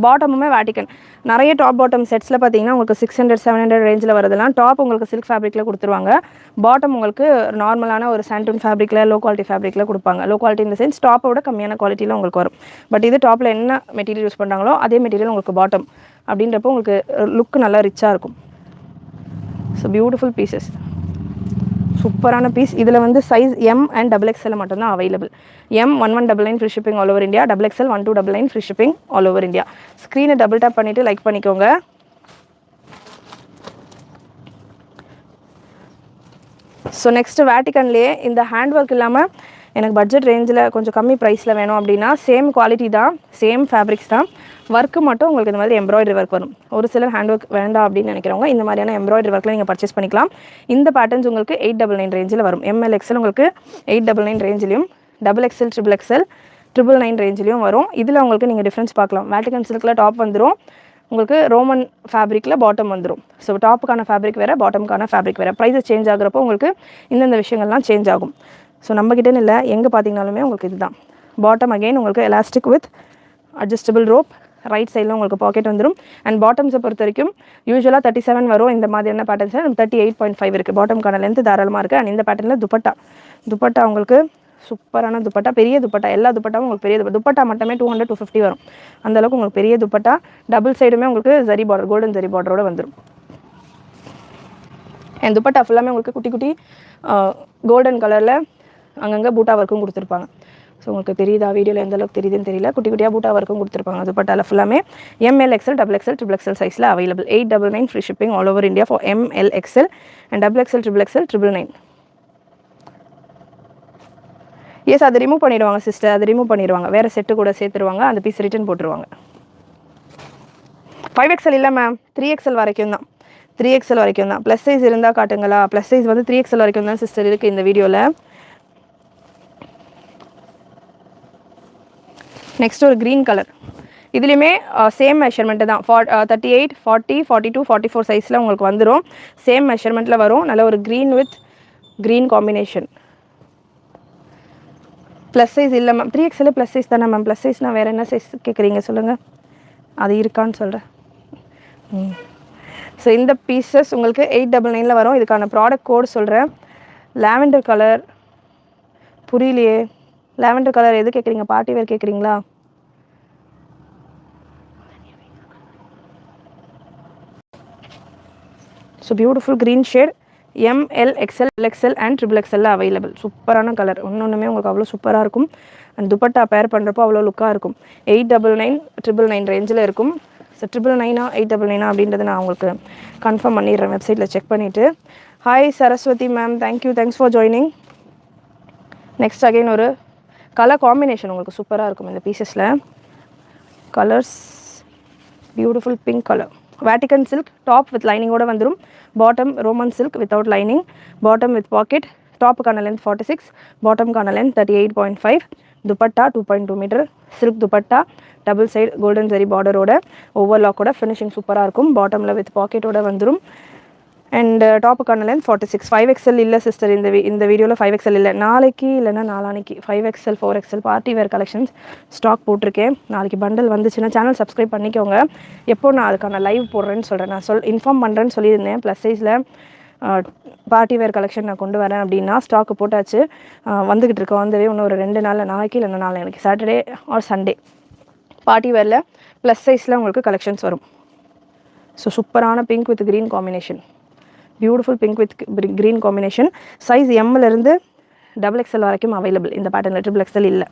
பாட்டமுமே வேட்டிகன். நிறைய டாப் பாட்டம் செட்ஸில் பார்த்தீங்கன்னா உங்களுக்கு 600-700 ரேஞ்சில் வரதெல்லாம் டாப் உங்களுக்கு சில்க் ஃபேப்ரிக்கில் கொடுத்துருவாங்க. பாட்டம் உங்களுக்கு நார்மலான ஒரு சாண்டூன் ஃபேப்ரிக்கில் லோ குவாலிட்டி ஃபேப்ரிக்கில் கொடுப்பாங்க. லோ குவாலிட்டி இந்த சென்ஸ் டாப்போட கம்மியான குவாலிட்டியில் உங்களுக்கு வரும். பட் இது டாப்பில் என்ன மெட்டீரியல் யூஸ் பண்ணுறாங்களோ அதே மெட்டீரியல் உங்களுக்கு பாட்டம் அப்படின்றப்போ உங்களுக்கு லுக் நல்லா ரிச்சாக இருக்கும். ஸோ பியூட்டிஃபுல் பீசஸ், சூப்பரான பீஸ். இதில் வந்து சைஸ் M அண்ட் XXL மட்டும்தான் available. M 1199 free shipping all over India. XXL 1299 free shipping all over India. ஸ்க்ரீனை டபுள் டேப் பண்ணிவிட்டு லைக் பண்ணிக்கோங்க. ஸோ நெக்ஸ்ட்டு வேட்டிகன்லேயே இந்த ஹேண்ட் ஒர்க் இல்லாமல் எனக்கு பட்ஜெட் ரேஞ்சில் கொஞ்சம் கம்மி ப்ரைஸில் வேணும் அப்படின்னா சேம் குவாலிட்டி தான், சேம் ஃபேப்ரிக்ஸ் தான், ஒர்க்கு மட்டும் உங்களுக்கு இந்த மாதிரி எம்ப்ராய்டரி ஒர்க் வரும். ஒரு சிலர் ஹேண்ட் ஒர்க் வேண்டாம் அப்படின்னு நினைக்கிறவங்க இந்த மாதிரியான எம்ப்ராய்டரி ஒர்க்கில் நீங்கள் பர்ச்சேஸ் பண்ணிக்கலாம். இந்த பேட்டர்ன்ஸ் உங்களுக்கு 899 ரேஞ்சில் வரும். ML XL உங்களுக்கு 899 ரேஞ்சிலையும், XXL XXL 999 ரேஞ்சிலையும் வரும். இதில் உங்களுக்கு நீங்கள் டிஃப்ரென்ஸ் பார்க்கலாம். வேட்டிகன் சில்கில் டாப் வந்துடும், உங்களுக்கு ரோமன் ஃபேப்ரிக்கில் பாட்டம் வந்துடும். ஸோ டாப்புக்கான ஃபேப்ரிக் வேறு, பாட்டமுக்கான ஃபேப்ரிக் வேறு. ப்ரைஸஸ் சேஞ்ச் ஆகிறப்போ உங்களுக்கு இந்தந்த விஷயங்கள்லாம் சேஞ்ச் ஆகும். ஸோ நம்மக்கிட்டேன்னு இல்லை, எங்கே பார்த்தீங்கனாலுமே உங்களுக்கு இதுதான். பாட்டம் அகெயின் உங்களுக்கு elastic with adjustable rope. Right சைடில் உங்களுக்கு பாக்கெட் வந்துடும். அண்ட் பாட்டம்ஸை பொறுத்த வரைக்கும் யூஸ்வலாக 37 வரும். இந்த மாதிரியான பேட்டர்ன்ஸ் 38.5 இருக்குது. பாட்டம்கான லென்த் தாராளமாக இருக்குது. அண்ட் இந்த பேட்டர்னில் துப்பட்டா உங்களுக்கு சூப்பரான துப்பட்டா, பெரிய துப்பட்டா. எல்லா துப்பட்டாவும் உங்களுக்கு பெரிய துப்பட்டா மட்டுமே 200-250 வரும். அந்தளவுக்கு உங்களுக்கு பெரிய துப்பட்டா. டபுள் சைடுமே உங்களுக்கு ஜரி பார்டர், கோல்டன் ஜரி பார்டரோடு வந்துடும். அண்ட் துப்பட்டா ஃபுல்லாமே உங்களுக்கு குட்டி குட்டி கோல்டன் கலரில் அங்கங்கே பூட்டா ஒர்க்கும் கொடுத்துருப்பாங்க. ஸோ உங்களுக்கு தெரியுதா வீடியோவில் எந்த அளவுக்கு தெரியுதுன்னு தெரியல. குட்டி குட்டியாக பூட்டா வரைக்கும் கொடுத்துருப்பாங்க. துப்பட்டால ஃபுல்லாமே ML XL XXL XXL சைஸில் available. 899 free shipping all over India for ML XL and XXL XXL 999. Yes, அதை ரிமூவ் பண்ணிடுவாங்க சிஸ்டர், அதை ரிமூவ் பண்ணிடுவாங்க, வேறு செட்டு கூட சேர்த்துருவாங்க, அந்த பீஸ் ரிட்டன் போட்டுருவாங்க. 5XL இல்லை மேம், 3XL வரைக்கும் தான், 3XL வரைக்கும் தான். ப்ளஸ் சைஸ் இருந்தால் காட்டுங்களா? ப்ளஸ் சைஸ் வந்து 3XL வரைக்கும் தான் சிஸ்டர் இருக்குது இந்த வீடியோவில். நெக்ஸ்ட் ஒரு க்ரீன் கலர், இதுலேயுமே சேம் மெஷர்மெண்ட்டு தான். 38, 40, 42, 44 சைஸில் உங்களுக்கு வந்துடும். சேம் மெஷர்மெண்ட்டில் வரும். நல்ல ஒரு green with green combination. Plus size இல்லை மேம், 3XL ப்ளஸ் சைஸ் தானே மேம்? ப்ளஸ் சைஸ்னால் வேறு என்ன சைஸ் கேட்குறீங்க சொல்லுங்கள், அது இருக்கான்னு சொல்கிறேன். ஸோ இந்த பீசஸ் உங்களுக்கு 899 வரும். இதுக்கான ப்ராடக்ட் கோட் சொல்கிறேன். லாவெண்டர் கலர், புரியலையே, லாவெண்டர் கலர் எது கேட்குறீங்க? பார்ட்டி வேர் கேட்குறீங்களா? So beautiful green shade, ML XL XL and XXL available. சூப்பரான கலர், ஒன்றுமே உங்களுக்கு அவ்வளோ சூப்பராக இருக்கும். அண்ட் துப்பட்டா பேர் பண்ணுறப்போ அவ்வளோ லுக்காக இருக்கும். 899 999 ரேஞ்சில் இருக்கும். ஸோ 999 899 அப்படின்றத நான் உங்களுக்கு கன்ஃபார்ம் பண்ணிடுறேன், வெப்சைட்டில் செக் பண்ணிவிட்டு. Hi Saraswati ma'am, thanks for joining. Next again ஒரு கலர் காம்பினேஷன் உங்களுக்கு சூப்பராக இருக்கும் இந்த பீசஸில். Colours beautiful pink colour, Vatican silk, top with லைனிங்கோட வந்துடும். Bottom Roman silk without lining, bottom with pocket. டாப்புக்கான லென்த் 46, பாட்டம்கான length 38.5. Dupatta 2.2 metre silk dupatta, double side golden zari பார்டரோட, ஓவர்லாக்கோட, ஃபினிஷிங் சூப்பராக இருக்கும். பாட்டமில் வித் பாக்கெட்டோட வந்துடும். And டாப்புக்கான length 46. 5XL இல்லை சிஸ்டர், இந்த வீடியோவில் 5XL இல்லை. நாளைக்கு இல்லைன்னா நாளானிக்கு 5XL 4XL party wear collections stock போட்டிருக்கேன். நாளைக்கு பண்டல் வந்துச்சுன்னா சேனல் சப்ஸ்கிரைப் பண்ணிக்கோங்க. எப்போ நான் அதுக்கான லைவ் போடுறேன்னு சொல்கிறேன், நான் இன்ஃபார்ம் பண்ணுறேன்னு சொல்லியிருந்தேன். ப்ளஸ் சைஸில் பார்ட்டி வேர் கலெக்ஷன் நான் கொண்டு வரேன் அப்படின்னா ஸ்டாக்கு போட்டாச்சு, வந்துக்கிட்டு இருக்கோம். வந்தவே இன்னும் ஒரு 2 நாளில், நாளைக்கு இல்லைன்னா நாளைக்கு சாட்டர்டே ஆர் சண்டே பார்ட்டி வேரில் ப்ளஸ் சைஸில் உங்களுக்கு கலெக்ஷன்ஸ் வரும். ஸோ சூப்பரான pink with green combination, beautiful pink with green combination. Size எம்மிலேருந்து XXL வரைக்கும் அவைலபிள் இந்த பேட்டர்னில். XXL இல்லை.